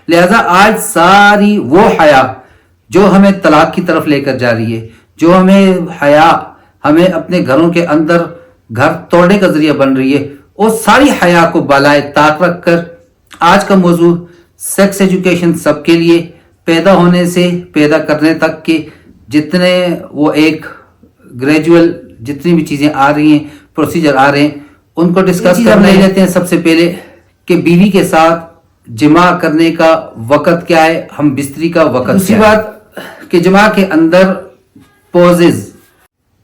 لہذا آج ساری وہ حیا جو ہمیں طلاق کی طرف لے کر جا رہی ہے، جو ہمیں اپنے گھروں کے اندر گھر توڑنے کا ذریعہ بن رہی ہے، وہ ساری حیا کو بالائے طاق رکھ کر آج کا موضوع سیکس ایجوکیشن سب کے لیے، پیدا ہونے سے پیدا کرنے تک کے جتنے وہ ایک گریجول جتنی بھی چیزیں آ رہی ہیں، پروسیجر آ رہے ہیں، ان کو ڈسکس کرنے لیتے ہیں۔ سب سے پہلے کہ بیوی کے ساتھ جماع کرنے کا وقت کیا ہے، ہم بستری کا وقت کیا ہے۔ دوسری بات کہ جماع کے اندر پوزز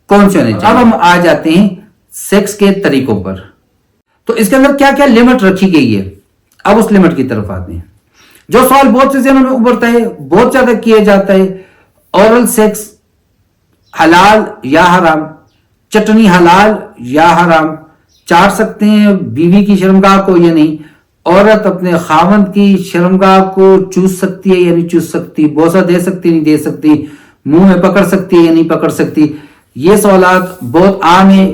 کون سے ہونے چاہیے۔ اب ہم آ جاتے ہیں سیکس کے طریقوں پر، تو اس کے اندر کیا کیا لمٹ رکھی گئی ہے، اب اس لمٹ کی طرف آتے ہیں۔ جو سوال بہت سے ذہنوں میں ابھرتا ہے، بہت زیادہ کیا جاتا ہے، اورل سیکس حلال یا حرام، چٹنی حلال یا حرام، چاٹ سکتے ہیں بیوی کی شرمگاہ کو یا نہیں، عورت اپنے خاوند کی شرمگاہ کو چوس سکتی ہے یا نہیں چوس سکتی، بوسہ دے سکتی نہیں دے سکتی، منہ میں پکڑ سکتی ہے یا نہیں پکڑ سکتی، یہ سوالات بہت عام ہیں۔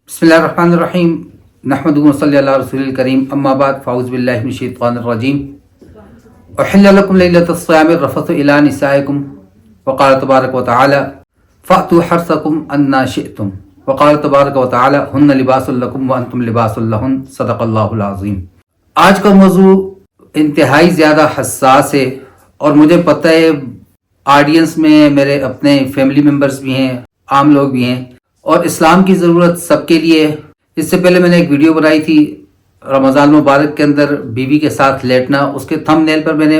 بسم اللہ الرحمن الرحیم، نحمدہ و صلی اللہ رسول الکریم، اما بعد فاعوذ باللہ من الشیطان الرجیم۔ احل لکم لیلۃ الصیام الرفث الی نسائکم وقال تبارک و تعالی فأتوا حرثکم انا شئتم وقال تبارک و تعالی ہن لباس لکم وانتم لباس لہن، صدق اللہ العظیم۔ آج کا موضوع انتہائی زیادہ حساس ہے، اور مجھے پتہ ہے آڈینس میں میرے اپنے فیملی ممبرز بھی ہیں، عام لوگ بھی ہیں، اور اسلام کی ضرورت سب کے لیے ہے۔ اس سے پہلے میں نے ایک ویڈیو بنائی تھی رمضان مبارک کے اندر بیوی کے ساتھ لیٹنا، اس کے تھم نیل پر میں نے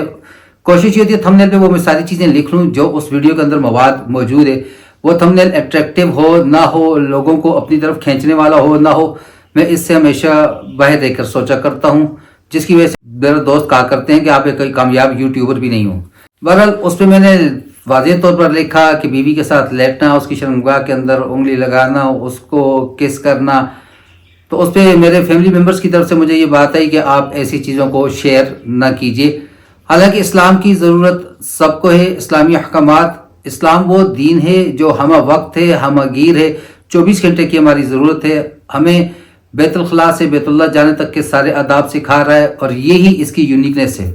کوشش یہ ہوتی ہے تھم نیل پہ وہ میں ساری چیزیں لکھ لوں جو اس ویڈیو کے اندر مواد موجود ہے، وہ تھم نیل اٹریکٹیو ہو نہ ہو، لوگوں کو اپنی طرف کھینچنے والا ہو نہ ہو، میں اس سے ہمیشہ باہر رہ کر سوچا کرتا ہوں، جس کی وجہ سے میرے دوست کہا کرتے ہیں کہ آپ ایک کامیاب یوٹیوبر بھی نہیں ہوں۔ بہرحال اس پہ میں نے واضح طور پر لکھا کہ بیوی کے ساتھ لیٹنا، اس کی شرمگاہ کے اندر انگلی لگانا، اس کو کس کرنا، تو اس پہ میرے فیملی ممبرز کی طرف سے مجھے یہ بات آئی کہ آپ ایسی چیزوں کو شیئر نہ کیجیے۔ حالانکہ اسلام کی ضرورت سب کو ہے، اسلامی احکامات، اسلام وہ دین ہے جو ہمہ وقت ہے، ہمہ گیر ہے، 24 گھنٹے کی ہماری ضرورت ہے، ہمیں بیت الخلاء سے بیت اللہ جانے تک کے سارے آداب سکھا رہا ہے، اور یہی اس کی یونیکنیس ہے۔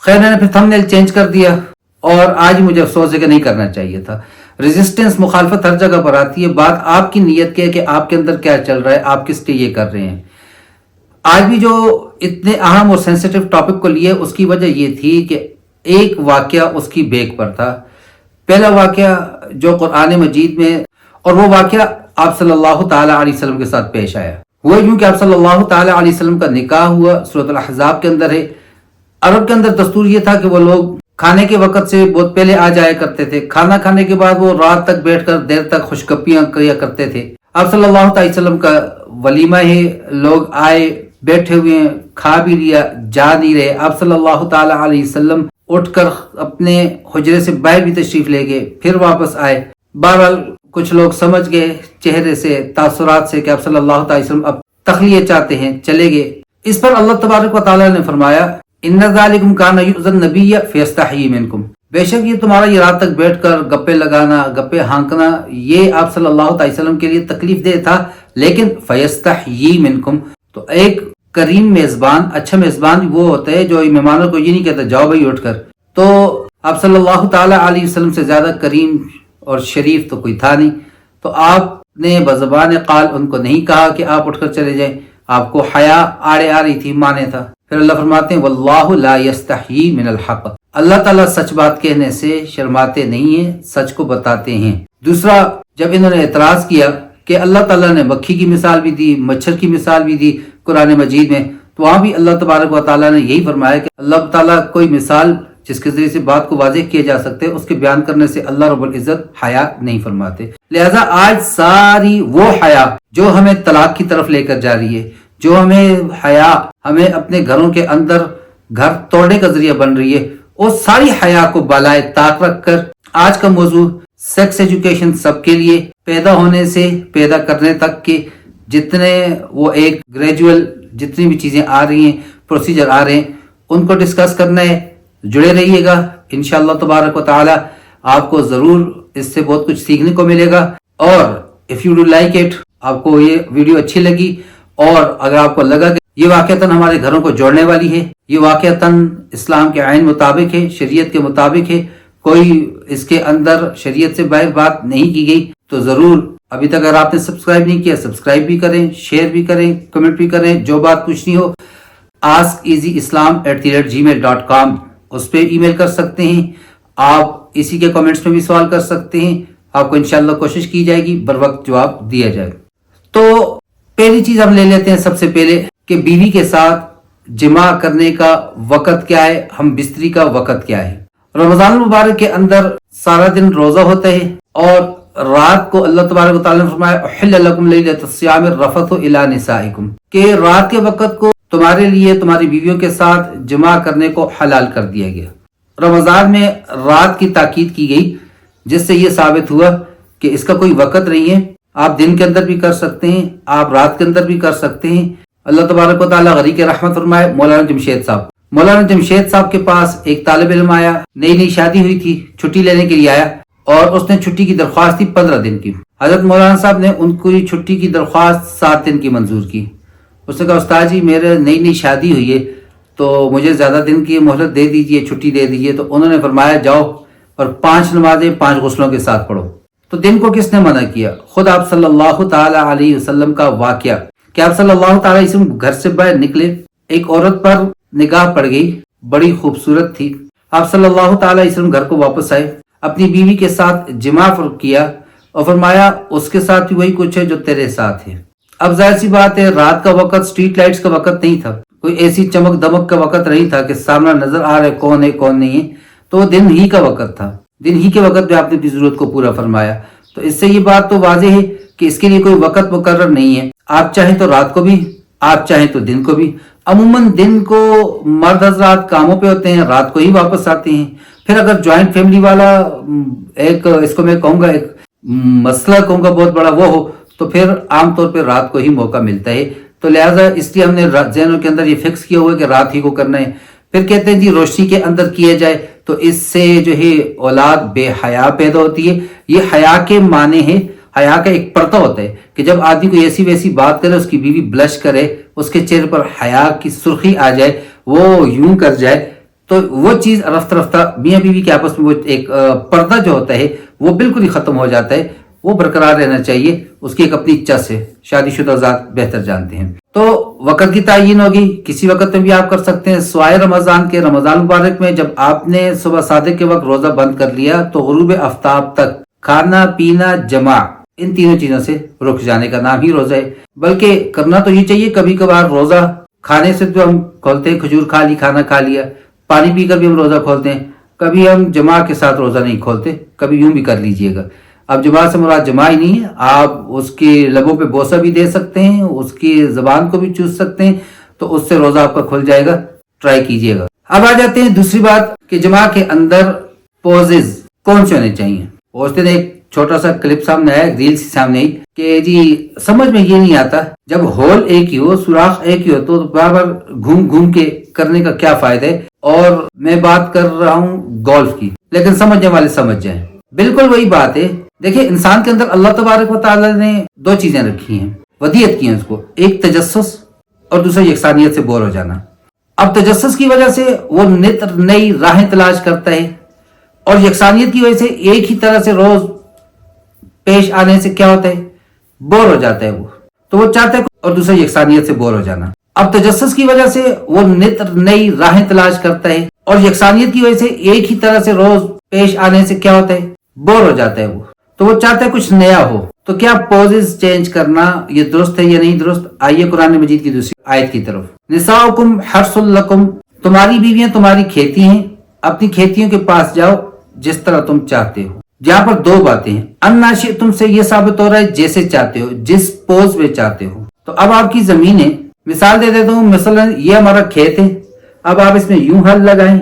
خیر میں نے پھر تھم نیل چینج کر دیا، اور آج مجھے افسوس ہے کہ نہیں کرنا چاہیے تھا۔ ریزسٹنس، مخالفت ہر جگہ پر آتی ہے، بات آپ کی نیت کی ہے کہ آپ کے اندر کیا چل رہا ہے، آپ کس لیے یہ کر رہے ہیں۔ آج بھی جو اتنے اہم اور سینسیٹیو ٹاپک کو لیے، اس کی وجہ یہ تھی کہ ایک واقعہ اس کی بیک پر تھا۔ پہلا واقعہ جو قرآن مجید میں، اور وہ واقعہ آپ صلی اللہ تعالی علیہ وسلم کے ساتھ پیش آیا، وہ یوں کہ آپ صلی اللہ تعالی علیہ وسلم کا نکاح ہوا، سورۃ الاحزاب کے اندر ہے۔ عرب کے اندر دستور یہ تھا کہ وہ لوگ کھانے کے وقت سے بہت پہلے آ جایا کرتے تھے، کھانا کھانے کے بعد وہ رات تک بیٹھ کر دیر تک خوشگپیاں کیا کرتے تھے۔ آپ صلی اللہ علیہ وسلم کا ولیمہ ہے، لوگ آئے بیٹھے ہوئے ہیں، کھا بھی لیا، جا نہیں رہے۔ آپ صلی اللہ تعالی علیہ وسلم اٹھ کر اپنے حجرے سے باہر بھی تشریف لے گئے، پھر واپس آئے۔ بہرحال کچھ لوگ سمجھ گئے چہرے سے، تاثرات سے، کہ آپ صلی اللہ تعالی وسلم اب تخلیہ چاہتے ہیں، چلے گئے۔ اس پر اللہ تبارک و تعالی نے فرمایا ان ذالکم کان یؤذی النبی فیستحیی منکم، بے شک یہ تمہارا یہ رات تک بیٹھ کر گپے لگانا، گپے ہانکنا، یہ آپ صلی اللہ علیہ وسلم کے لیے تکلیف دہ تھا، لیکن فیستحیی منکم، تو ایک کریم میزبان، اچھا میزبان وہ ہوتا ہے جو مہمانوں کو یہ نہیں کہتا جاؤ بھائی اٹھ کر، تو آپ صلی اللہ تعالی علیہ وسلم سے زیادہ کریم اور شریف تو کوئی تھا نہیں، تو آپ نے بزبان قال ان کو نہیں کہا کہ آپ اٹھ کر چلے جائیں، آپ کو حیا آڑے آ رہی تھی، مانے تھا۔ پھر اللہ فرماتے ہیں واللہ لا یستحیی من الحق، اللہ تعالیٰ سچ بات کہنے سے شرماتے نہیں ہیں، سچ کو بتاتے ہیں۔ دوسرا، جب انہوں نے اعتراض کیا کہ اللہ تعالیٰ نے مکھی کی مثال بھی دی، مچھر کی مثال بھی دی قرآن مجید میں، تو وہاں بھی اللہ تبارک و تعالیٰ نے یہی فرمایا کہ اللہ تعالیٰ کوئی مثال جس کے ذریعے سے بات کو واضح کیا جا سکتے، اس کے بیان کرنے سے اللہ رب العزت حیا نہیں فرماتے۔ لہذا آج ساری وہ حیا جو ہمیں طلاق کی طرف لے کر جا رہی ہے، جو ہمیں اپنے گھروں کے اندر گھر توڑنے کا ذریعہ بن رہی ہے، وہ ساری حیا کو بالائے طاق رکھ کر آج کا موضوع سیکس ایجوکیشن سب کے لیے، پیدا ہونے سے پیدا کرنے تک کے جتنے وہ ایک گریجول جتنی بھی چیزیں آ رہی ہیں، پروسیجر آ رہے ہیں، ان کو ڈسکس کرنا ہے۔ جڑے رہیے گا، انشاءاللہ تبارک و تعالی آپ کو ضرور اس سے بہت کچھ سیکھنے کو ملے گا، اور if you do like it آپ کو یہ ویڈیو اچھی لگی اور اگر آپ کو لگا کہ یہ واقعتاً ہمارے گھروں کو جوڑنے والی ہے، یہ واقعتاً اسلام کے آئین مطابق ہے، شریعت کے مطابق ہے، کوئی اس کے اندر شریعت سے باہر بات نہیں کی گئی، تو ضرور ابھی تک اگر آپ نے سبسکرائب نہیں کیا سبسکرائب بھی کریں، شیئر بھی کریں، کمنٹ بھی کریں، جو بات پوچھنی ہو askeasyislam@gmail.com اس پہ ای میل کر سکتے ہیں، آپ اسی کے کمنٹس میں بھی سوال کر سکتے ہیں، آپ کو انشاءاللہ کوشش کی جائے گی بر وقت جواب دیا جائے۔ تو پہلی چیز ہم لے لیتے ہیں سب سے پہلے کہ بیوی کے ساتھ جماع کرنے کا وقت کیا ہے، ہم بستری کا وقت کیا ہے۔ رمضان المبارک کے اندر سارا دن روزہ ہوتا ہے اور رات کو اللہ تبارک و تعالیٰ نے فرمایا احل لکم لیلۃ الصیام الرفث الی نسائکم، کہ رات کے وقت کو تمہارے لیے تمہاری بیویوں کے ساتھ جماع کرنے کو حلال کر دیا گیا۔ رمضان میں رات کی تاکید کی گئی، جس سے یہ ثابت ہوا کہ اس کا کوئی وقت نہیں ہے، آپ دن کے اندر بھی کر سکتے ہیں، آپ رات کے اندر بھی کر سکتے ہیں۔ اللہ تبارک و تعالیٰ غریق رحمت فرمائے مولانا جمشید صاحب کے پاس ایک طالب علم آیا، نئی شادی ہوئی تھی، چھٹی لینے کے لیے آیا اور اس نے چھٹی کی درخواست تھی 15 دن کی۔ حضرت مولانا صاحب نے ان کو چھٹی کی درخواست 7 دن کی منظور کی۔ اس نے کہا استاد جی میرے نئی شادی ہوئی ہے تو مجھے زیادہ دن کی مہلت دے دیجئے، چھٹی دے دیجئے۔ تو انہوں نے فرمایا جاؤ اور 5 نمازیں 5 غسلوں کے ساتھ پڑھو۔ تو دن کو کس نے منع کیا؟ خود آپ صلی اللہ تعالی علیہ وسلم کا واقعہ کہ آپ صلی اللہ تعالی علیہ وسلم گھر سے باہر نکلے، ایک عورت پر نگاہ پڑ گئی، بڑی خوبصورت تھی، آپ صلی اللہ تعالی علیہ وسلم گھر کو واپس آئے، اپنی بیوی کے ساتھ جماع کیا اور فرمایا اس کے ساتھ وہی کچھ ہے جو تیرے ساتھ ہے۔ اب ظاہر سی بات ہے رات کا وقت سٹریٹ لائٹس کا وقت نہیں تھا، کوئی ایسی چمک دمک کا وقت نہیں تھا کہ سامنا نظر آ رہا ہے کون نہیں ہے، تو وہ دن ہی کا وقت تھا، دن ہی کے وقت میں آپ نے اپنی ضرورت کو پورا فرمایا۔ تو اس سے یہ بات تو واضح ہے کہ اس کے لیے کوئی وقت مقرر نہیں ہے، آپ چاہیں تو رات کو بھی، آپ چاہیں تو دن کو بھی۔ عموماً دن کو مرد حضرات کاموں پہ ہوتے ہیں، رات کو ہی واپس آتے ہیں۔ پھر اگر جوائنٹ فیملی والا ایک اس کو میں کہوں گا ایک مسئلہ کہوں گا بہت بڑا وہ ہو تو پھر عام طور پہ رات کو ہی موقع ملتا ہے، تو لہٰذا اس لیے ہم نے ذہنوں کے اندر یہ فکس کیا ہوا ہے کہ رات ہی کو کرنا ہے۔ پھر کہتے ہیں جی روشنی کے اندر کیا جائے تو اس سے جو ہے اولاد بے حیا پیدا ہوتی ہے۔ یہ حیا کے معنی ہے، حیا کا ایک پردہ ہوتا ہے کہ جب آدمی کوئی ایسی ویسی بات کرے، اس کی بیوی بلش کرے، اس کے چہرے پر حیا کی سرخی آ جائے، وہ یوں کر جائے، تو وہ چیز رفتہ رفتہ میاں بیوی کے آپس میں وہ ایک پردہ جو ہوتا ہے وہ بالکل ہی ختم ہو جاتا ہے، وہ برقرار رہنا چاہیے، اس کی ایک اپنی چس ہے، شادی شدہ ذات بہتر جانتے ہیں۔ تو وقت کی تعین ہوگی، کسی وقت میں بھی آپ کر سکتے ہیں۔ سوائے رمضان کے، رمضان مبارک میں جب آپ نے صبح صادق کے وقت روزہ بند کر لیا تو غروب آفتاب تک کھانا پینا جماع ان تینوں چیزوں سے رک جانے کا نام ہی روزہ ہے۔ بلکہ کرنا تو یہ چاہیے، کبھی کبھار روزہ کھانے سے تو ہم کھولتے ہیں، کھجور کھا لی، کھانا کھا لیا، پانی پی کر بھی ہم روزہ کھولتے ہیں، کبھی ہم جماع کے ساتھ روزہ نہیں کھولتے، کبھی یوں بھی کر لیجئے گا۔ اب جماع سے مراد جماع ہی نہیں ہے، آپ اس کے لبوں پہ بوسہ بھی دے سکتے ہیں، اس کی زبان کو بھی چوس سکتے ہیں، تو اس سے روزہ آپ کا کھل جائے گا، ٹرائی کیجئے گا۔ اب آ جاتے ہیں دوسری بات کہ جماع کے اندر پوزز کون سے ہونے چاہیے۔ اس دن ایک چھوٹا سا کلپ سامنے آیا، ریل سامنے آئی کہ جی سمجھ میں یہ نہیں آتا جب ہول ایک ہی ہو، سوراخ ایک ہی ہو تو بار بار گھوم گھوم کے کرنے کا کیا فائدہ ہے۔ اور میں بات کر رہا ہوں گولف کی، لیکن سمجھنے والے سمجھ جائیں، بالکل وہی بات ہے۔ دیکھیں انسان کے اندر اللہ تبارک و تعالی نے 2 چیزیں رکھی ہیں، ودیت کی ہیں اس کو، ایک تجسس اور دوسرا یکسانیت سے بور ہو جانا۔ اب تجسس کی وجہ سے وہ نئی راہیں تلاش کرتا ہے، اور یکسانیت کی وجہ سے ایک ہی طرح سے روز پیش آنے سے کیا ہوتا ہے، بور ہو جاتا ہے وہ، تو وہ چاہتا ہے، اور دوسرا یکسانیت سے بور ہو جانا۔ اب تجسس کی وجہ سے وہ نئی راہیں تلاش کرتا ہے، اور یکسانیت کی وجہ سے ایک ہی طرح سے روز پیش آنے سے کیا ہوتا ہے، بور ہو جاتا ہے وہ، تو وہ چاہتا ہے کچھ نیا ہو۔ تو کیا پوزز چینج کرنا یہ درست ہے یا نہیں درست؟ آئیے قرآن مجید کی دوسری آیت کی طرف۔ نساؤکم حرث لکم، تمہاری بیویاں تمہاری کھیتی ہیں، اپنی کھیتیوں کے پاس جاؤ جس طرح تم چاہتے ہو۔ یہاں پر 2 باتیں ہیں، انا شئتم سے یہ ثابت ہو رہا ہے جیسے چاہتے ہو، جس پوز میں چاہتے ہو۔ تو اب آپ کی زمین ہے، مثال دے دیتا ہوں، مثلا یہ ہمارا کھیت ہے، اب آپ اس میں یوں ہل لگائیں،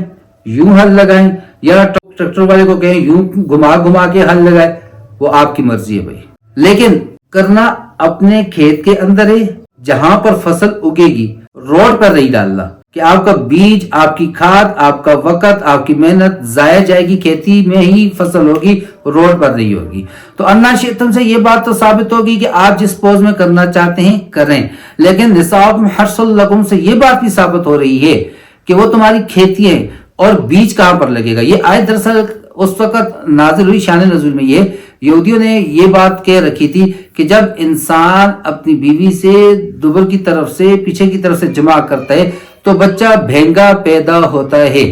یوں ہل لگائیں، یا ٹریکٹر والے کو کہیں یوں گھما کے ہل لگائیں، وہ آپ کی مرضی ہے بھائی، لیکن کرنا اپنے کھیت کے اندر ہے جہاں پر فصل اگے گی، روڈ پر نہیں ڈالنا کہ آپ کا بیج، آپ کی کھاد، آپ کا وقت، آپ کی محنت ضائع جائے گی، کھیتی میں ہی فصل ہوگی، روڈ پر نہیں ہوگی۔ تو انا شئتم سے یہ بات تو ثابت ہوگی کہ آپ جس پوز میں کرنا چاہتے ہیں کریں، لیکن نساؤکم حرث لکم سے یہ بات بھی ثابت ہو رہی ہے کہ وہ تمہاری کھیتی ہے، اور بیج کہاں پر لگے گا۔ یہ آیت دراصل اس وقت نازل ہوئی، شان نزول میں یہ یہودیوں نے یہ بات کہہ رکھی تھی کہ جب انسان اپنی بیوی سے دبر کی طرف سے پیچھے کی طرف سے جمع کرتا ہے تو بچہ بھینگا پیدا ہوتا ہے۔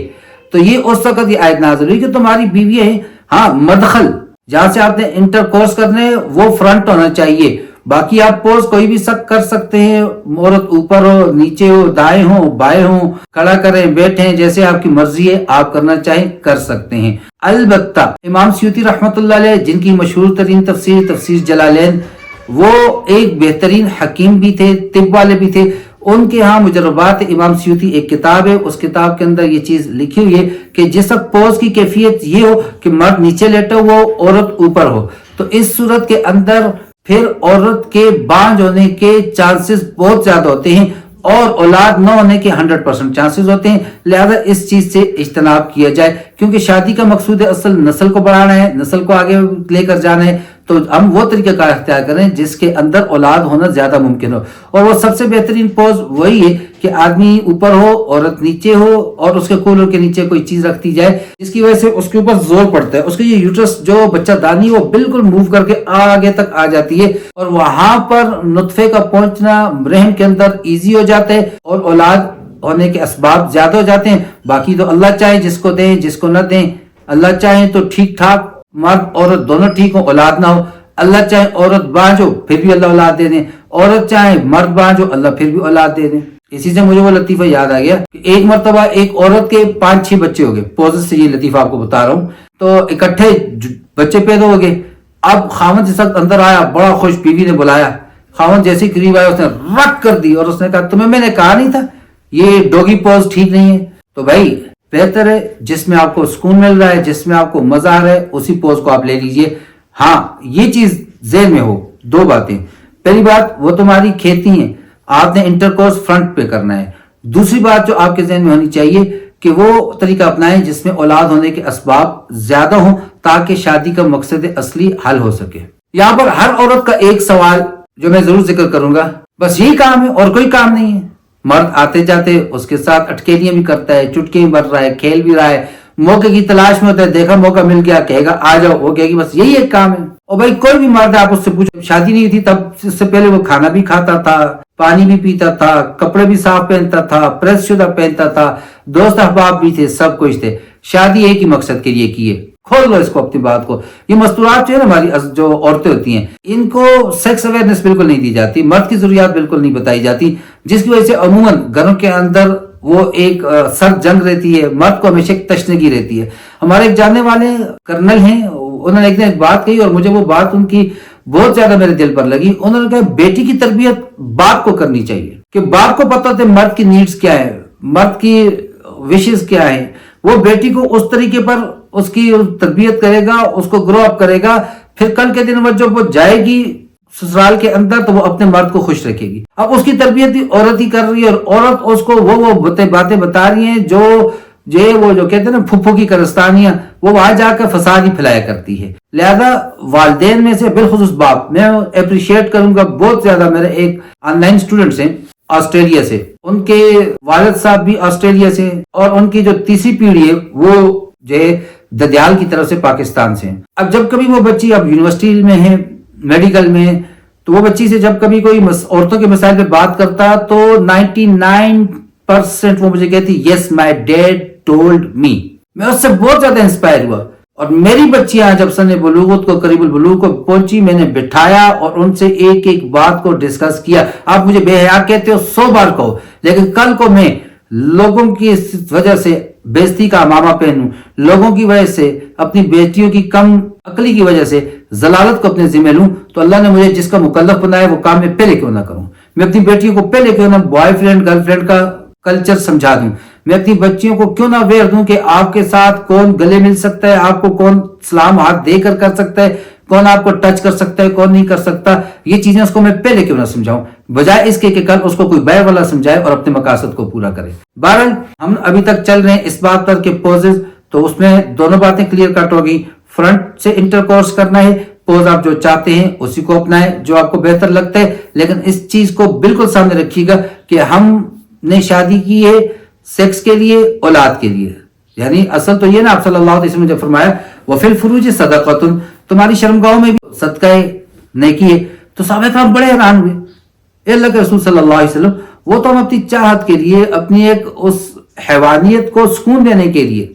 تو یہ اس وقت یہ آیت نازل ہوئی کہ تمہاری بیوی ہے، ہاں مدخل جہاں سے آپ نے انٹر کورس کرنے وہ فرنٹ ہونا چاہیے، باقی آپ پوز کوئی بھی سک کر سکتے ہیں، عورت اوپر ہو، نیچے ہو، دائیں ہو، بائیں ہو، کھڑا کریں، بیٹھیں، جیسے آپ کی مرضی ہے آپ کرنا چاہیں کر سکتے ہیں۔ البتہ امام سیوطی رحمۃ اللہ علیہ، جن کی مشہور ترین تفسیر جلالین، وہ ایک بہترین حکیم بھی تھے، طب والے بھی تھے۔ ان کے ہاں مجربات امام سیوطی ایک کتاب ہے، اس کتاب کے اندر یہ چیز لکھی ہوئی ہے کہ جس وقت پوز کی کیفیت یہ ہو کہ مرد نیچے لیٹا ہو، عورت اوپر ہو، تو اس صورت کے اندر پھر عورت کے بانج ہونے کے چانسز بہت زیادہ ہوتے ہیں اور اولاد نہ ہونے کے 100% چانسز ہوتے ہیں۔ لہذا اس چیز سے اجتناب کیا جائے، کیونکہ شادی کا مقصود ہے اصل نسل کو بڑھانا ہے، نسل کو آگے لے کر جانا ہے، تو ہم وہ طریقہ کار اختیار کریں جس کے اندر اولاد ہونا زیادہ ممکن ہو، اور وہ سب سے بہترین پوز وہی ہے کہ آدمی اوپر ہو، عورت نیچے ہو، اور اس کے کولر کے نیچے کوئی چیز رکھتی جائے جس کی وجہ سے اس کے اوپر زور پڑتا ہے، اس کے یہ یوٹرس جو بچہ دانی وہ بالکل موو کر کے آگے تک آ جاتی ہے، اور وہاں پر نطفے کا پہنچنا رحم کے اندر ایزی ہو جاتا ہے اور اولاد ہونے کے اسباب زیادہ ہو جاتے ہیں۔ باقی تو اللہ چاہے جس کو دیں، جس کو نہ دیں، اللہ چاہے تو ٹھیک ٹھاک مرد عورت دونوں ٹھیک ہو، اولاد نہ ہو، اللہ چاہے عورت بانج ہو پھر بھی اللہ اولاد دے دیں، عورت چاہے مرد بانج ہو اللہ پھر بھی اولاد دے دیں۔ اسی سے مجھے وہ لطیفہ یاد آ گیا کہ ایک مرتبہ ایک عورت کے 5-6 بچے ہو گئے، پوزس سے یہ لطیفہ آپ کو بتا رہا ہوں، تو اکٹھے بچے پیدا ہو گئے۔ اب خاوند جس وقت اندر آیا بڑا خوش، بیوی نے بلایا، خاوند جیسے قریب آیا اس نے رٹ کر دی اور اس نے کہا تمہیں میں نے کہا نہیں تھا یہ ڈوگی پوز ٹھیک نہیں ہے۔ تو بھائی بہتر ہے جس میں آپ کو سکون مل رہا ہے، جس میں آپ کو مزہ آ رہا ہے اسی پوز کو آپ لے لیجئے۔ ہاں یہ چیز ذہن میں ہو، دو باتیں، پہلی بات وہ تمہاری کھیتی ہیں، آپ نے انٹرکورس فرنٹ پہ کرنا ہے، دوسری بات جو آپ کے ذہن میں ہونی چاہیے کہ وہ طریقہ اپنائیں جس میں اولاد ہونے کے اسباب زیادہ ہوں تاکہ شادی کا مقصد اصلی حل ہو سکے۔ یہاں پر ہر عورت کا ایک سوال جو میں ضرور ذکر کروں گا، بس یہی کام ہے اور کوئی کام نہیں ہے۔ مرد آتے جاتے اس کے ساتھ اٹکیلیاں بھی کرتا ہے، چٹکے بھی بھر رہا ہے، کھیل بھی رہا ہے، موقع کی تلاش میں ہوتا ہے، دیکھا موقع مل گیا کہے گا آ جاؤ، وہ کہے گی بس یہی ایک کام ہے۔ اور بھائی کوئی بھی مرد آپ اس سے پوچھو، شادی نہیں تھی تب اس سے پہلے وہ کھانا بھی کھاتا تھا، پانی بھی پیتا تھا، کپڑے بھی صاف پہنتا تھا، پریس شدہ پہنتا تھا، دوست احباب بھی تھے، سب کچھ تھے، شادی ایک ہی مقصد کے لیے کی ہے۔ کھول لو اس کو اپنی بات کو۔ یہ مستورات جو ہے نا ہماری جو عورتیں ہوتی ہیں ان کو سیکس اویئرنس بالکل نہیں دی جاتی، مرد کی ضروریات بالکل نہیں بتائی جاتی، جس کی وجہ سے عموماً گھروں کے اندر وہ ایک سرد جنگ رہتی ہے، مرد کو ہمیشہ ایک تشنگی رہتی ہے۔ ہمارے ایک جاننے والے کرنل ہیں، انہوں نے ایک دن ایک بات کہی اور مجھے وہ بات ان کی بہت زیادہ میرے دل پر لگی۔ انہوں نے کہا بیٹی کی تربیت باپ کو کرنی چاہیے، کہ باپ کو پتہ ہوتا ہے مرد کی نیڈز کیا ہے، مرد کی وشز کیا ہے، وہ بیٹی کو اس طریقے پر اس کی تربیت کرے گا، اس کو گرو اپ کرے گا، پھر کل کے دن جب وہ جائے گی سسرال کے اندر تو وہ اپنے مرد کو خوش رکھے گی۔ اب اس کی تربیت عورت ہی کر رہی ہے اور عورت اس کو وہ باتیں بتا رہی ہیں جو کہتے ہیں نا پھپھو کی کرستانیاں، وہ وہاں جا کر فساد ہی پھیلایا کرتی ہے۔ لہذا والدین میں سے بالخصوص باپ، میں اپریشیٹ کروں گا بہت زیادہ، میرے ایک آن لائن اسٹوڈنٹس ہیں آسٹریلیا سے، ان کے والد صاحب بھی آسٹریلیا سے، اور ان کی جو تیسری پیڑھی ہے وہ جو ہے ددیال کی طرف سے پاکستان سے۔ اب جب کبھی وہ بچی اب یونیورسٹی میں ہے، میڈیکل میں، تو وہ بچی سے جب کبھی کوئی عورتوں کے مسائل پہ بات کرتا تو 99% وہ مجھے کہتی یس مائی ڈیڈ ٹولڈ می۔ میں اس سے بہت زیادہ انسپائر ہوا، اور میری بچیاں جب سن بلوغت کو قریب البلوغ کو پہنچی، میں نے بٹھایا اور ان سے ایک ایک بات کو ڈسکس کیا۔ آپ مجھے بے حیا کہتے ہو 100 بار کہو، لیکن کل کو میں لوگوں کی وجہ سے بےزتی کا امامہ پہنوں، لوگوں کی وجہ سے اپنی بیٹیوں کی کم عقلی کی وجہ سے ضلالت کو اپنے ذمہ لوں، تو اللہ نے مجھے جس کا مکلف بنایا وہ کام میں پہلے کیوں نہ کروں؟ میں اپنی بیٹیوں کو پہلے کیوں نہ بوائے فرینڈ گرل فرینڈ کا کلچر سمجھا دوں؟ میں اپنی بچیوں کو کیوں نہ اویئر دوں کہ آپ کے ساتھ کون گلے مل سکتا ہے، آپ کو کون سلام ہاتھ دے کر سکتا ہے، کون آپ کو ٹچ کر سکتا ہے کون نہیں کر سکتا، یہ چیزیں اس کو میں پہلے کیوں نہ سمجھاؤں، بجائے اس کے کہ کل اس کو کوئی بے والا سمجھائے اور اپنے مقاصد کو پورا کرے۔ بہرحال ہم ابھی تک چل رہے ہیں اس بات پر کہ پوزز، تو اس میں دونوں باتیں کلیئر کٹ ہو گئی۔ فرنٹ سے انٹر کورس کرنا ہے، پوز آپ جو چاہتے ہیں اسی کو اپنائیں جو آپ کو بہتر لگتا ہے، لیکن اس چیز کو بالکل سامنے رکھیے گا کہ ہم نے شادی کی ہے سیکس کے لیے، اولاد کے لیے، یعنی اصل تو یہ نا، آپ صلی اللہ علیہ وسلم نے جب فرمایا وَفِي الْفُرُوجِ صَدَقَةٌ، تمہاری شرمگاہوں میں بھی صدقہ نیکی ہے، تو صحابہ کرام بڑے حیران ہوئے، اے اللہ کے رسول صلی اللہ علیہ وسلم، وہ تو ہم اپنی چاہت کے لیے، اپنی ایک اس حیوانیت کو سکون دینے کے لیے،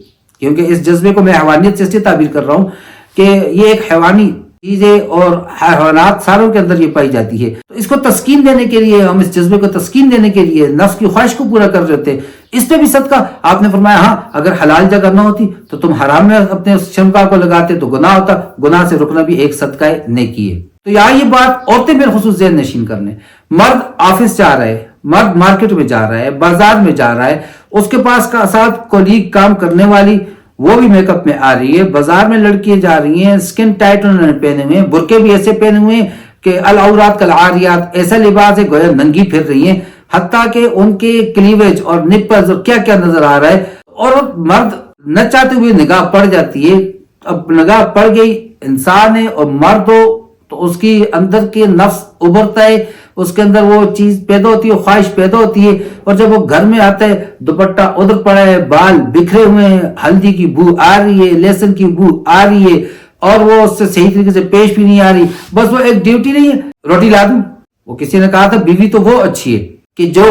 کیونکہ اس جذبے کو میں حیوانیت سے اس لیے تعبیر کر رہا ہوں کہ یہ ایک حیوانی چیز ہے اور حیوانات ساروں کے اندر یہ پائی جاتی ہے، تو اس کو تسکین دینے کے لیے، ہم اس جذبے کو تسکین دینے کے لیے نفس کی خواہش کو پورا کر رہے ہوتے، اس پہ بھی صدقہ۔ آپ نے فرمایا ہاں اگر حلال جگہ نہ ہوتی تو تم حرام میں اپنے شرمگاہ کو لگاتے تو گناہ ہوتا، گناہ سے رکنا بھی ایک صدقہ نیکی ہے۔ تو یہاں یہ بات عورتیں بالخصوص ذہن نشین کر لیں، مرد آفس جا رہا ہے، مرد مارکیٹ میں جا رہا ہے، بازار میں جا رہا ہے، اس کے پاس کا ساتھ کولیگ کام کرنے والی وہ بھی میک اپ میں آ رہی ہے، بازار میں لڑکیاں جا رہی ہیں سکن ٹائٹ انہوں نے پہنے ہوئے ہیں، برقعے بھی ایسے پہنے ہوئے ہیں کہ العورات کالعاریات، ایسا لباس ہے گویا ننگی پھر رہی ہیں، حتیٰ کہ ان کے کلیویج اور نپلز اور کیا کیا نظر آ رہا ہے، اور مرد نہ چاہتے ہوئے نگاہ پڑ جاتی ہے۔ اب نگاہ پڑ گئی، انسان ہے اور مرد ہو تو اس کی اندر کے نفس ابھرتا ہے، اس کے اندر وہ چیز پیدا ہوتی ہے، خواہش پیدا ہوتی ہے، اور جب وہ گھر میں آتا ہے دوپٹہ ادھر پڑا ہے، بال بکھرے ہوئے ہیں، ہلدی کی بو آ رہی ہے، لہسن کی بو آ رہی ہے، اور وہ اس سے صحیح طریقے سے پیش بھی نہیں آ رہی، بس وہ ایک ڈیوٹی نہیں ہے روٹی لا دوں۔ وہ کسی نے کہا تھا بیوی تو وہ اچھی ہے کہ جو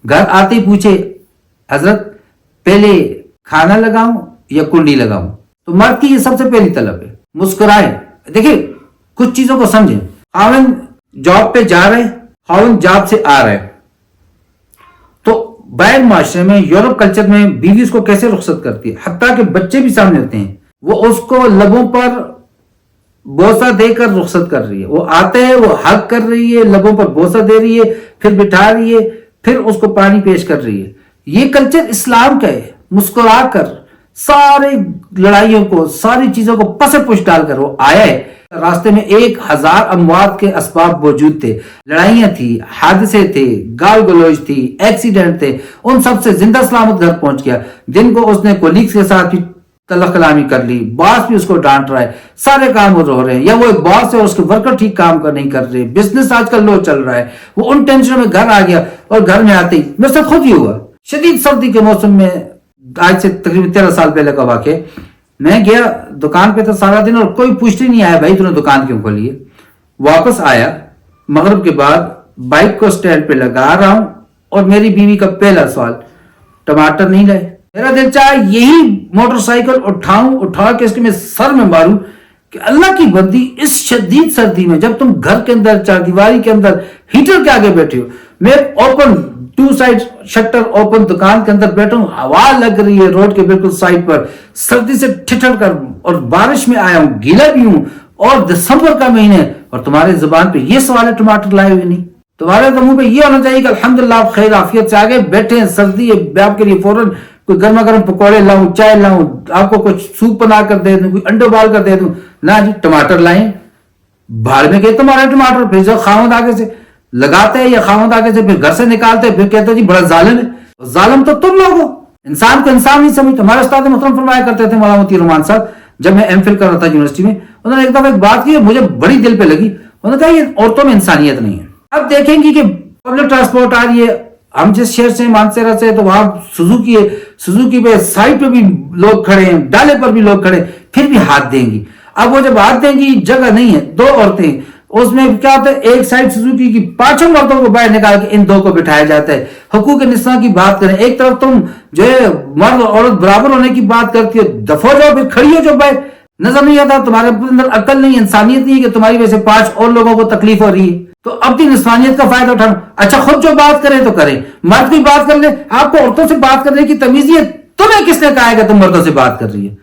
گھر آتے ہی پوچھے حضرت پہلے کھانا لگاؤں یا کنڈی لگاؤں، تو مرد کی یہ سب سے پہلی طلب ہے۔ مسکرائیں، دیکھیں کچھ چیزوں کو سمجھیں، خاوند جاب پہ جا رہے، خاوند جاب سے آ رہے، تو باہر معاشرے میں یورپ کلچر میں بیوی اس کو کیسے رخصت کرتی ہے، حتیٰ کہ بچے بھی سامنے ہوتے ہیں، وہ اس کو لبوں پر بوسہ دے کر رخصت کر رہی ہے، وہ آتے ہیں وہ حق کر رہی ہے، لبوں پر بوسہ دے رہی ہے، پھر بٹھا رہی ہے، پھر اس کو پانی پیش کر رہی ہے۔ یہ کلچر اسلام کا ہے، مسکرا کر سارے لڑائیوں کو، ساری چیزوں کو پس پش ڈال کر وہ آیا ہے۔ راستے میں 1000 اموات کے اسباب موجود تھے، لڑائیاں تھی، حادثے تھے، گال گلوچ تھی، ایکسیڈنٹ تھے، ان سب سے زندہ سلامت گھر پہنچ گیا۔ جن کو اس نے کولیگز کے ساتھ بھی تلخ کلامی کر لی، باس بھی اس کو ڈانٹ رہا ہے، سارے کام وہ ہو رہے ہیں، یا وہ ایک باس ہے اور اس کے ورکر ٹھیک کام کر نہیں کر رہے، بزنس آج کل لو چل رہا ہے، وہ ان ٹینشنوں میں گھر آ گیا، اور گھر میں آتے ہی میرے ساتھ خود ہی ہوا، شدید سردی کے موسم میں، آج سے تقریباً 13 سال پہلے کا واقعہ، میں گیا دکان پہ تھا سارا دن اور کوئی پوچھتے نہیں آیا بھائی تو نے دکان کیوں کھولی ہے۔ واپس آیا مغرب کے بعد، بائک کو سٹینڈ پہ لگا رہا ہوں اور میری بیوی کا پہلا سوال، ٹماٹر نہیں لائے؟ میرا دل چاہا یہی موٹر سائیکل اٹھا کے اس کے میں سر میں ماروں کہ اللہ کی بندی اس شدید سردی میں جب تم گھر کے اندر چار دیواری کے اندر ہیٹر کے آگے بیٹھے ہو، میں اوپن 2 سائڈ شٹر اوپن دکان کے اندر بیٹھا ہوں، ہوا لگ رہی ہے روڈ کے بالکل سائڈ پر، سردی سے ٹھٹر کر، اور بارش میں آیا ہوں، گیلا بھی ہوں، اور دسمبر کا مہینے، اور تمہارے زبان پہ یہ سوال ہے ٹماٹر لائے ہوئے نہیں؟ تمہارے تو منہ پہ یہ ہونا چاہیے کہ الحمدللہ آپ خیر عافیت سے آگے بیٹھے ہیں، سردی ہے، آپ کے لیے فوراً کوئی گرما گرم پکوڑے لاؤں، چائے لاؤں، آپ کو کچھ سوپ بنا کر دے دوں، کوئی انڈے ابال کر دے دوں، نہ جی ٹماٹر لائیں، بھاڑ میں گئے تمہارے ٹماٹر، پھر جب خاوند آگے سے لگاتے ہیں یا خاوند آگے سے پھر گھر سے نکالتے ہیں، پھر کہتے ہیں جی بڑا ظالم ہے، ظالم تو تم لوگ ہو، انسان کو انسان نہیں سمجھتے۔ ہمارے استاد محترم فرمایا کرتے تھے مولانا مفتی رحمان صاحب، جب میں ایم فل کر رہا تھا یونیورسٹی میں، انہوں نے ایک دفعہ ایک بات کی مجھے بڑی دل پہ لگی، انہوں نے کہا یہ عورتوں میں انسانیت نہیں ہے۔ اب دیکھیں گی کہ پبلک ٹرانسپورٹ آ رہی ہے، ہم جس شہر سے مانسیرا سے، تو وہاں سوزوکی ہے، سوزوکی پہ سائڈ پہ بھی لوگ کھڑے ہیں، ڈالے پر بھی لوگ کھڑے ہیں، پھر بھی ہاتھ دیں گی۔ اب وہ جب ہاتھ دیں گی، جگہ نہیں ہے، 2 عورتیں، اس میں کیا ہوتا ہے ایک سائڈ سوزوکی کی 5 مردوں کو باہر نکال کے ان 2 کو بٹھایا جاتا ہے۔ حقوق نساء کی بات کریں، ایک طرف تم جو ہے مرد اور عورت برابر ہونے کی بات کرتی ہو، دفعہ جاؤ پھر کھڑی ہو جو باہر، نظر نہیں آتا تمہارے اندر عقل نہیں، انسانیت نہیں ہے کہ تمہاری وجہ سے 5 اور لوگوں کو تکلیف ہو رہی ہے، تو اپنی انسانیت کا فائدہ اٹھانا۔ اچھا خود جو بات کریں تو کریں، مرد کی بات کر لیں، آپ کو عورتوں سے بات کرنے کی تمیز ہے، تمہیں کس نے کہا ہے کہ تم مردوں سے بات کر رہی ہے؟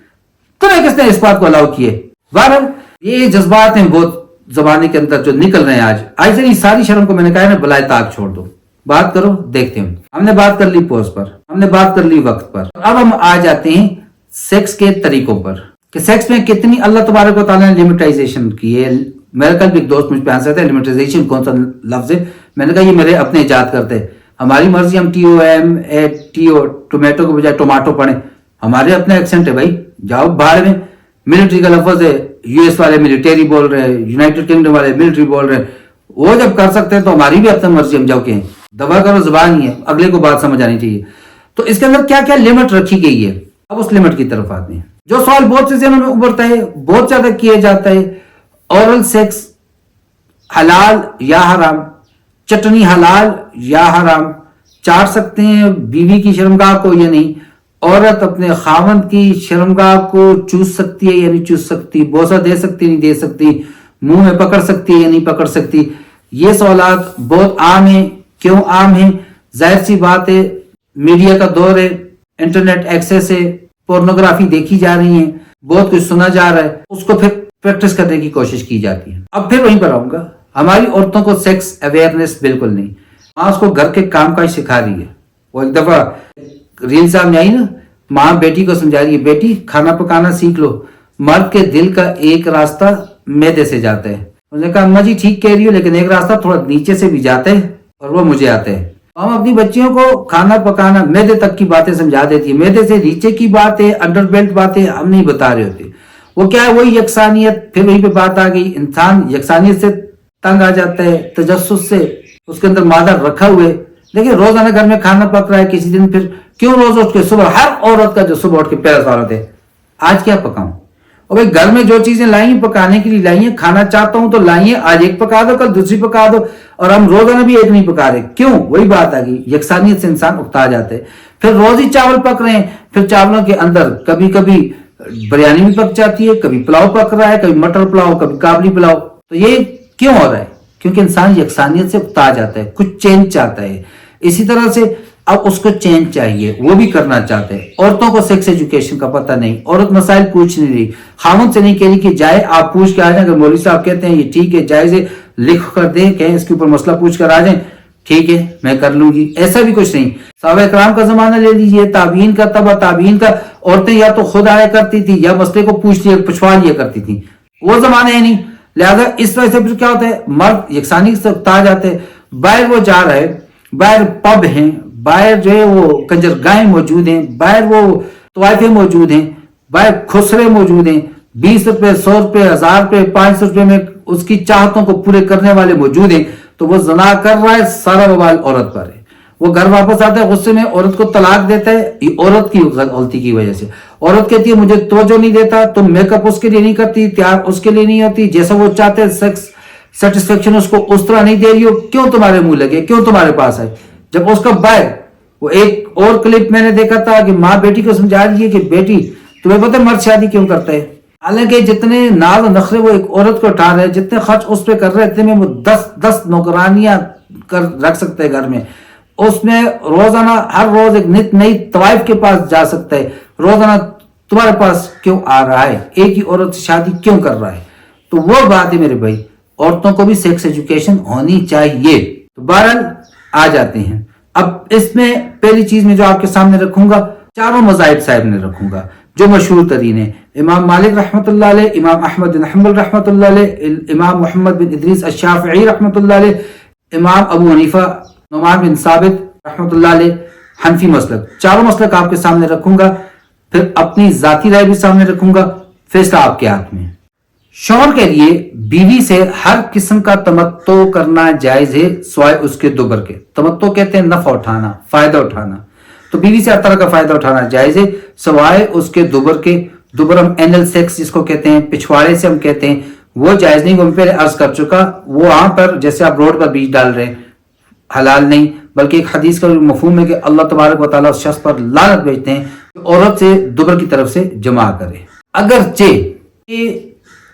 تمہیں کس نے اس بات کو الاؤ کیے؟ بہرحال یہ جذبات ہیں بہت زمانے کے اندر جو نکل رہے ہیں آج سے ساری شرم کو میں نے کہا ہے نا بلائے طاق چھوڑ دو، بات کرو، دیکھتے ہیں۔ ہم نے بات کر لی پوز پر، ہم نے بات کر لی وقت پر، اب ہم آ جاتے ہیں سیکس کے طریقوں پر کہ سیکس میں کتنی اللہ تبارک و تعالیٰ نے لمٹائزیشن کی ہے. میرا کل بھی ایک دوست مجھ پہ آنسر تھا لمٹائزیشن کون سا لفظ ہے. میں نے کہا یہ میرے اپنے ایجاد کرتے, ہماری مرضی ہم TOMATO ٹومیٹو کے بجائے ٹوماٹو پڑھیں, ہمارے اپنے ایکسنٹ ہے بھائی. جاؤ باہر میں ملٹری کا لفظ ہے, US والے ملٹری بول رہے ہیں, یونائٹڈ کنگڈم والے ملٹری بول رہے ہیں, وہ جب کر سکتے ہیں تو ہماری بھی اپنی مرضی, ہم جاؤ کہ دبا کرو زبان ہی ہے, اگلے کو بات سمجھ آنی چاہیے. تو اس کے اندر کیا کیا لمٹ رکھی گئی ہے, اب اس لمٹ کی طرف آتے ہیں. جو سوال بہت سے ذہنوں میں ابھرتا ہے, بہت زیادہ کیا جاتا ہے, اورل سیکس حلال یا حرام, چٹنی حلال یا حرام, چاٹ سکتے ہیں بیوی کی شرمگاہ کو یا نہیں, عورت اپنے خاوند کی شرمگاہ کو چوس سکتی ہے یا نہیں چوس سکتی, بوسہ دے سکتی نہیں دے سکتی, منہ میں پکڑ سکتی ہے یا نہیں پکڑ سکتی. یہ سوالات بہت عام ہیں. کیوں عام ہیں؟ ظاہر سی بات ہے, میڈیا کا دور ہے, انٹرنیٹ ایکسیس ہے, پورنوگرافی دیکھی جا رہی ہیں, بہت کچھ سنا جا رہا ہے, اس کو پھر پریکٹس کرنے کی کوشش کی جاتی ہے. اب پھر وہیں پر آؤں گا, ہماری عورتوں کو سیکس اویئرنیس بالکل نہیں. ماں اس کو گھر کے کام کاج سکھا رہی ہے. وہ ایک دفعہ ریل سامنے آئی نا, ماں بیٹی کو سمجھا رہی ہے, بیٹی کھانا پکانا سیکھ لو, مرد کے دل کا ایک راستہ معدے سے جاتا ہے. انہوں نے کہا اماں جی ٹھیک کہہ رہی ہو, لیکن ایک راستہ تھوڑا نیچے سے بھی جاتا ہے اور وہ مجھے آتا ہے. ہم اپنی بچیوں کو کھانا پکانا معدے تک کی باتیں سمجھا دیتی ہے, معدے سے نیچے کی باتیں, انڈر بیلٹ باتیں ہم نہیں بتا رہے ہوتے. وہ کیا ہے, وہی یکسانیت. پھر وہیں پہ بات آ گئی, انسان یکسانیت سے تنگ آ جاتا ہے, تجسس سے, اس کے اندر مادہ رکھا ہوئے. دیکھیں روزانہ گھر میں کھانا پک رہا ہے, کسی دن پھر کیوں روز اٹھ کے صبح, ہر عورت کا جو صبح اٹھ کے پہلا سوال ہوتا ہے آج کیا پکاؤں. اور بھائی گھر میں جو چیزیں لائی ہیں پکانے کے لیے لائی ہیں, کھانا چاہتا ہوں تو لائی ہیں, آج ایک پکا دو کل دوسری پکا دو, اور ہم روزانہ بھی ایک نہیں پکا رہے. کیوں؟ وہی بات آ گئی, یکسانیت سے انسان اکتا جاتا ہے. پھر روز ہی چاول پک رہے ہیں, پھر چاولوں کے اندر کبھی کبھی بریانی بھی پک جاتی ہے, کبھی پلاؤ پک رہا ہے, کبھی مٹر پلاؤ, کبھی کابلی پلاؤ. تو یہ کیوں ہو رہا ہے؟ کیونکہ انسان یکسانیت سے اکتا جاتا ہے, کچھ چینج چاہتا ہے. اسی طرح سے اب اس کو چینج چاہیے, وہ بھی کرنا چاہتے ہیں. عورتوں کو سیکس ایجوکیشن کا پتہ نہیں, عورت مسائل پوچھ نہیں رہی, خامن سے نہیں کہہ رہی کہ جائے آپ پوچھ کے آ جائیں. اگر مولوی صاحب کہتے ہیں یہ ٹھیک ہے جائز ہے, لکھ کر دیں, کہیں اس کے اوپر مسئلہ پوچھ کر آ جائیں, ٹھیک ہے میں کر لوں گی. ایسا بھی کچھ نہیں. صحابہ کرام کا زمانہ لے لیجئے, تابعین کا, تبع تابعین کا, عورتیں یا تو خود آیا کرتی تھی یا مسئلے کو پوچھوا لیا کرتی تھی. وہ زمانے ہے نہیں. لہذا اس وجہ سے پھر کیا ہوتا ہے, مرد یکسانی سے اکتا جاتے ہیں. باہر وہ جا رہا ہے, باہر پب ہیں, باہر جو ہے وہ کنجرگاہیں موجود ہیں, باہر وہ طوائفیں موجود ہیں, باہر خسرے موجود ہیں, 20 روپے 100 روپے 1000 روپے 500 روپے میں اس کی چاہتوں کو پورے کرنے والے موجود ہیں. تو وہ زنا کر رہا ہے, سارا وبال عورت پر ہے. وہ گھر واپس آتا ہے غصے میں, عورت کو طلاق دیتا ہے, یہ عورت کی غلطی کی وجہ سے. عورت کہتی ہے مجھے توجہ نہیں دیتا, تم میک اپ اس کے لیے نہیں کرتی, تیار اس کے لیے نہیں ہوتی, جیسا وہ چاہتے ہیں سیکس سیٹسفیکشن اس کو اس طرح نہیں دے رہی ہو, کیوں تمہارے منہ لگے, کیوں تمہارے پاس آئے. جب اس کا باہر وہ ایک اور کلپ میں نے دیکھا تھا کہ ماں بیٹی کو سمجھا رہی ہے کہ بیٹی تمہیں پتہ مرد شادی کیوں کرتا ہے. حالانکہ جتنے ناز و نخرے وہ ایک عورت کو اٹھا رہے, جتنے خرچ اس پہ کر رہے, اتنے میں وہ 10 نوکرانیاں رکھ سکتے ہیں گھر میں. اس میں روزانہ ہر روز ایک نت نئی طوائف کے پاس جا سکتا ہے. روزانہ تمہارے پاس کیوں آ رہا ہے, ایک ہی عورت سے شادی کیوں کر رہا ہے. تو وہ بات ہے میرے بھائی, عورتوں کو بھی سیکس ایجوکیشن ہونی چاہیے. تو بہرحال آ جاتے ہیں. اب اس میں پہلی چیز میں جو آپ کے سامنے رکھوں گا, چاروں مذاہب صاحب نے رکھوں گا جو مشہور ترین ہیں. امام مالک رحمۃ اللہ علیہ, امام احمد بن حنبل رحمۃ اللہ علیہ, امام محمد بن ادریس الشافعی رحمۃ اللہ علیہ, امام ابو حنیفہ نعمان بن ثابت رحمۃ اللہ علیہ, حنفی مسلک. چاروں مسلک آپ کے سامنے رکھوں گا, پھر اپنی ذاتی رائے بھی سامنے رکھوں گا, فیصلہ آپ کے ہاتھ میں. شوہر کے لیے بیوی سے ہر قسم کا تمتع کرنا جائز ہے سوائے اس کے دبر کے. تمتع کہتے ہیں نفع اٹھانا, فائدہ اٹھانا. تو بیوی سے ہر طرح کا فائدہ اٹھانا جائز ہے سوائے اس کے دبر کے. دبر ہم اینل سیکس جس کو کہتے ہیں, پچھواڑے سے ہم کہتے ہیں, وہ جائز نہیں. وہ میں پہلے عرض کر چکا, وہ وہاں پر جیسے آپ روڈ پر بیج ڈال رہے ہیں حلال نہیں, بلکہ ایک حدیث کا مفہوم ہے کہ اللہ تبارک و تعالیٰ اس شخص پر لعنت بھیجتے ہیں کہ عورت سے دبر کی طرف سے جمع کرے. اگرچہ یہ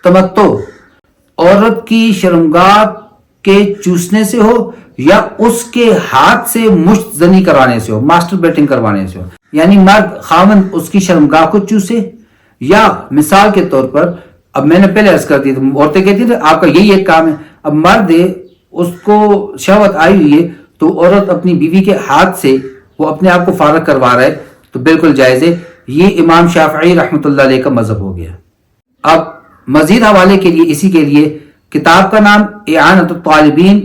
تمتع عورت کی شرمگاہ کے چوسنے سے ہو یا اس کے ہاتھ سے مشت زنی کروانے سے ہو, ماسٹر بیٹنگ کروانے سے ہو, یعنی مرد خاوند اس کی شرمگاہ کو چوسے, یا مثال کے طور پر اب میں نے پہلے عرض کر دی, عورتیں کہتی تھیں آپ کا یہی ایک کام ہے, اب مرد اس کو شہوت آئی ہوئی ہے تو عورت اپنی بیوی کے ہاتھ سے وہ اپنے آپ کو فارغ کروا رہا ہے, تو بالکل جائز ہے. یہ امام شافعی رحمۃ اللہ علیہ کا مذہب ہو گیا. اب مزید حوالے کے لیے اسی کے لیے کتاب کا نام اعانۃ الطالبین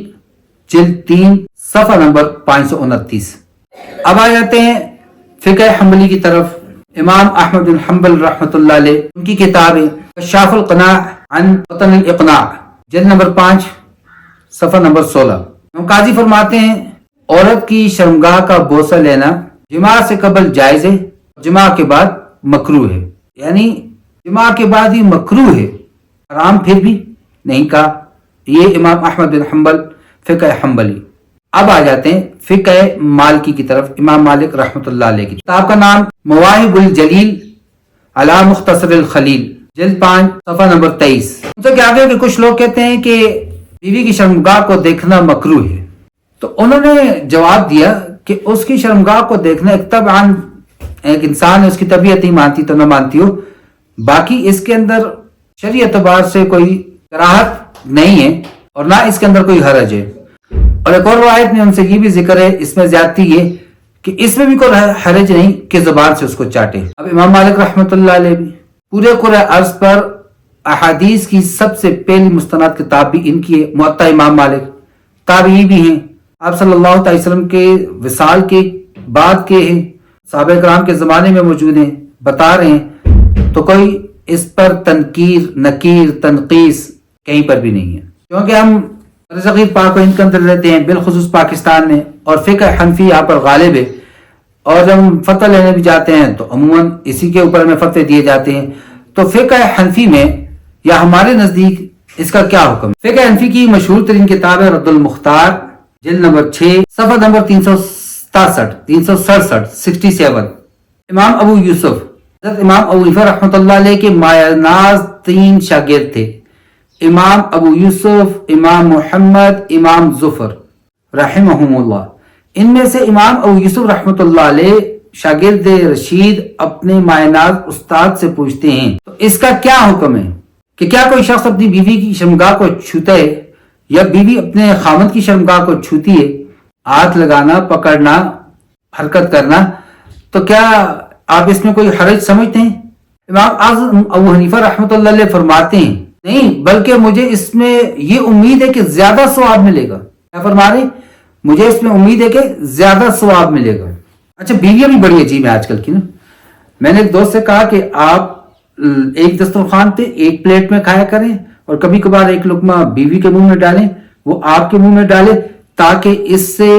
جلد 3 صفحہ نمبر 529۔ اب آ جاتے ہیں فقہ حنبلی کی طرف۔ امام احمد بن حنبل رحمۃ اللہ علیہ، ان کی کتاب ہے کشاف القناع عن وطن الاقناع جلد نمبر 5 صفحہ نمبر 16۔ قاضی فرماتے ہیں عورت کی شرمگاہ کا بوسہ لینا جماع سے قبل جائز ہے، جماع کے بعد مکروہ ہے، یعنی جماع کے بعد ہی مکروہ ہے، حرام پھر بھی نہیں کہا۔ یہ امام احمد بن حنبل فقہ حنبلی۔ اب آ جاتے ہیں فقہ مالکی کی طرف۔ امام مالک رحمۃ اللہ علیہ کی کتاب کا نام مواہب الجلیل علی مختصر الخلیل جلد 5 صفحہ نمبر 23۔ ان سے کیا کہ کچھ لوگ کہتے ہیں کہ بیوی کی شرمگاہ کو دیکھنا مکروہ ہے، تو انہوں نے جواب دیا کہ اس کی شرمگاہ کو دیکھنا طبعاً ایک انسان اس کی طبیعت ہی مانتی تو نہ مانتی ہو، باقی اس کے اندر شرعی اعتبار سے کوئی کراہت نہیں ہے اور نہ اس کے اندر کوئی حرج ہے۔ اور ایک اور روایت میں ان سے یہ بھی ذکر ہے، اس میں زیادتی یہ کہ اس میں بھی کوئی حرج نہیں کہ زبان سے اس کو چاٹے۔ اب امام مالک رحمۃ اللہ علیہ بھی پورے قرآن عرض پر احادیث کی سب سے پہلی مستند کتاب بھی ان کی ہے، موطا امام مالک۔ تابعی بھی ہیں، آپ صلی اللہ علیہ وسلم کے وصال کے بعد کے ہیں، صحابہ کرام کے زمانے میں موجود ہیں، بتا رہے ہیں، تو کوئی اس پر تنکیر نکیر تنقیس کہیں پر بھی نہیں ہے، کیونکہ ہم صغیر پاک و ہند کے اندر رہتے ہیں، بالخصوص پاکستان میں، اور فقہ حنفی یہاں پر غالب ہے، اور جب ہم فتویٰ لینے بھی جاتے ہیں تو عموماً اسی کے اوپر میں فتوے دیے جاتے ہیں۔ تو فقہ حنفی میں یا ہمارے نزدیک اس کا کیا حکم؟ فقہ حنفی کی مشہور ترین کتاب ہے رد المختار جلد نمبر 6 صفحہ نمبر 367۔ امام ابو یوسف حضرت امام ابو حنیفہ رحمۃ اللہ علیہ کے مایہ ناز 3 شاگرد تھے، امام ابو یوسف، امام محمد، امام ظفر رحمہم اللہ۔ ان میں سے امام ابو یوسف رحمۃ اللہ علیہ شاگرد رشید اپنے مایہ ناز استاد سے پوچھتے ہیں تو اس کا کیا حکم ہے کہ کیا کوئی شخص اپنی بیوی کی شرمگاہ کو چھوتا ہے یا بیوی اپنے خامد کی شرمگاہ کو چھوتی ہے، ہاتھ لگانا، پکڑنا، حرکت کرنا، تو کیا آپ اس میں کوئی حرج سمجھتے ہیں؟ امام اعظم ابو حنیفہ رحمۃ اللہ علیہ فرماتے ہیں نہیں، بلکہ مجھے اس میں یہ امید ہے کہ زیادہ ثواب ملے گا۔ کیا فرما رہے ہیں؟ مجھے اس میں امید ہے کہ زیادہ ثواب ملے گا۔ اچھا، بیویاں بھی بڑی عجیب ہیں آج کل کی نا۔ میں نے ایک دوست سے کہا کہ آپ ایک دسترخوان پہ ایک پلیٹ میں کھایا کریں اور کبھی کبھار ایک لقمہ بیوی کے منہ میں ڈالیں، وہ آپ کے منہ میں ڈالے، تاکہ اس سے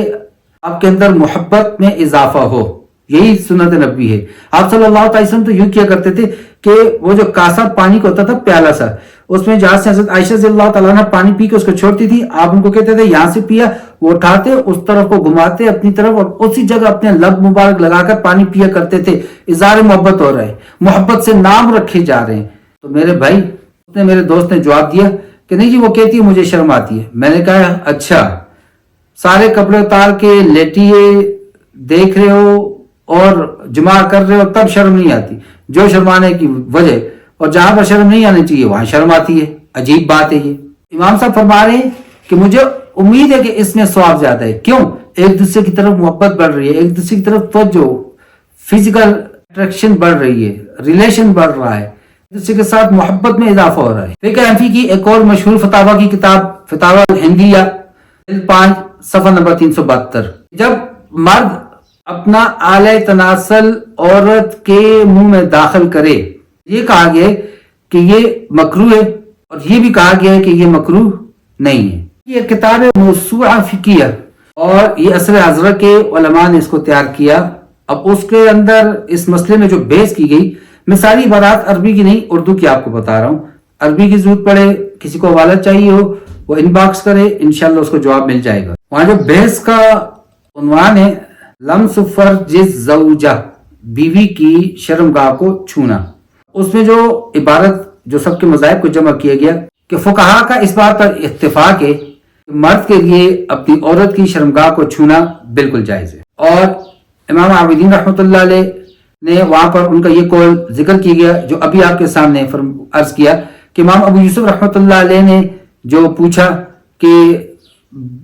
آپ کے اندر محبت میں اضافہ ہو۔ یہی سنت نبوی ہے۔ آپ صلی اللہ علیہ وسلم تو یوں کیا کرتے تھے کہ وہ جو کاسا پانی کا ہوتا تھا، پیالہ سا، اس میں جہاں سے حضرت عائشہ رضی اللہ تعالیٰ عنہ پانی پی کے اس کو چھوڑتی تھی، آپ ان کو کہتے تھے یہاں سے پیا، وہ اٹھاتے اس طرف کو گھماتے اپنی طرف اور اسی جگہ اپنے لب مبارک لگا کر پانی پیا کرتے تھے۔ اظہار محبت ہو رہا ہے، محبت سے نام رکھے جا رہے ہیں۔ تو میرے بھائی، میرے دوست نے جواب دیا کہ نہیں جی، وہ کہتی ہے مجھے شرم آتی ہے۔ میں نے کہا اچھا، سارے کپڑے اتار کے لیٹیے، دیکھ رہے ہو اور جمع کر رہے ہو، تب شرم نہیں آتی؟ جو شرمانے کی وجہ، اور جہاں پر شرم نہیں آنی چاہیے وہاں شرم آتی ہے۔ عجیب بات ہے یہ۔ امام صاحب فرما رہے ہیں کہ مجھے امید ہے کہ اس میں ثواب زیادہ ہے۔ کیوں؟ ایک دوسرے کی طرف محبت بڑھ رہی ہے، ایک دوسرے کی طرف توجہ، فزیکل اٹریکشن بڑھ رہی ہے، ریلیشن بڑھ رہا ہے، ایک دوسرے کے ساتھ محبت میں اضافہ ہو رہا ہے۔ فقہ حنفی کی ایک اور مشہور فتاوی کی کتاب فتاوی الہندیہ 5 صفحہ نمبر 372۔ جب مرد اپنا آلہ تناسل عورت کے منہ میں داخل کرے، یہ کہا گیا ہے کہ یہ مکروہ ہے، اور یہ بھی کہا گیا ہے کہ یہ مکروہ نہیں ہے۔ یہ کتاب موسوعہ فقہیہ، اور یہ عصر حضرت کے علماء نے اس کو تیار کیا۔ اب اس کے اندر اس مسئلے میں جو بحث کی گئی، میں ساری عبارات عربی کی نہیں اردو کی آپ کو بتا رہا ہوں۔ عربی کی ضرورت پڑے، کسی کو حوالہ چاہیے ہو، وہ ان باکس کرے، انشاءاللہ اس کو جواب مل جائے گا۔ وہاں جو بحث کا عنوان ہے لمس فرج زوجہ، بیوی کی شرمگاہ کو چھونا، اس میں جو عبارت جو سب کے مذاہب کو جمع کیا گیا کہ فقہا کا اس بات پر اتفاق ہے کہ مرد کے لیے اپنی عورت کی شرمگاہ کو چھونا بالکل جائز ہے۔ اور امام عابدین رحمۃ اللہ علیہ نے وہاں پر ان کا یہ قول ذکر کیا گیا جو ابھی آپ کے سامنے عرض کیا کہ امام ابو یوسف رحمۃ اللہ علیہ نے جو پوچھا کہ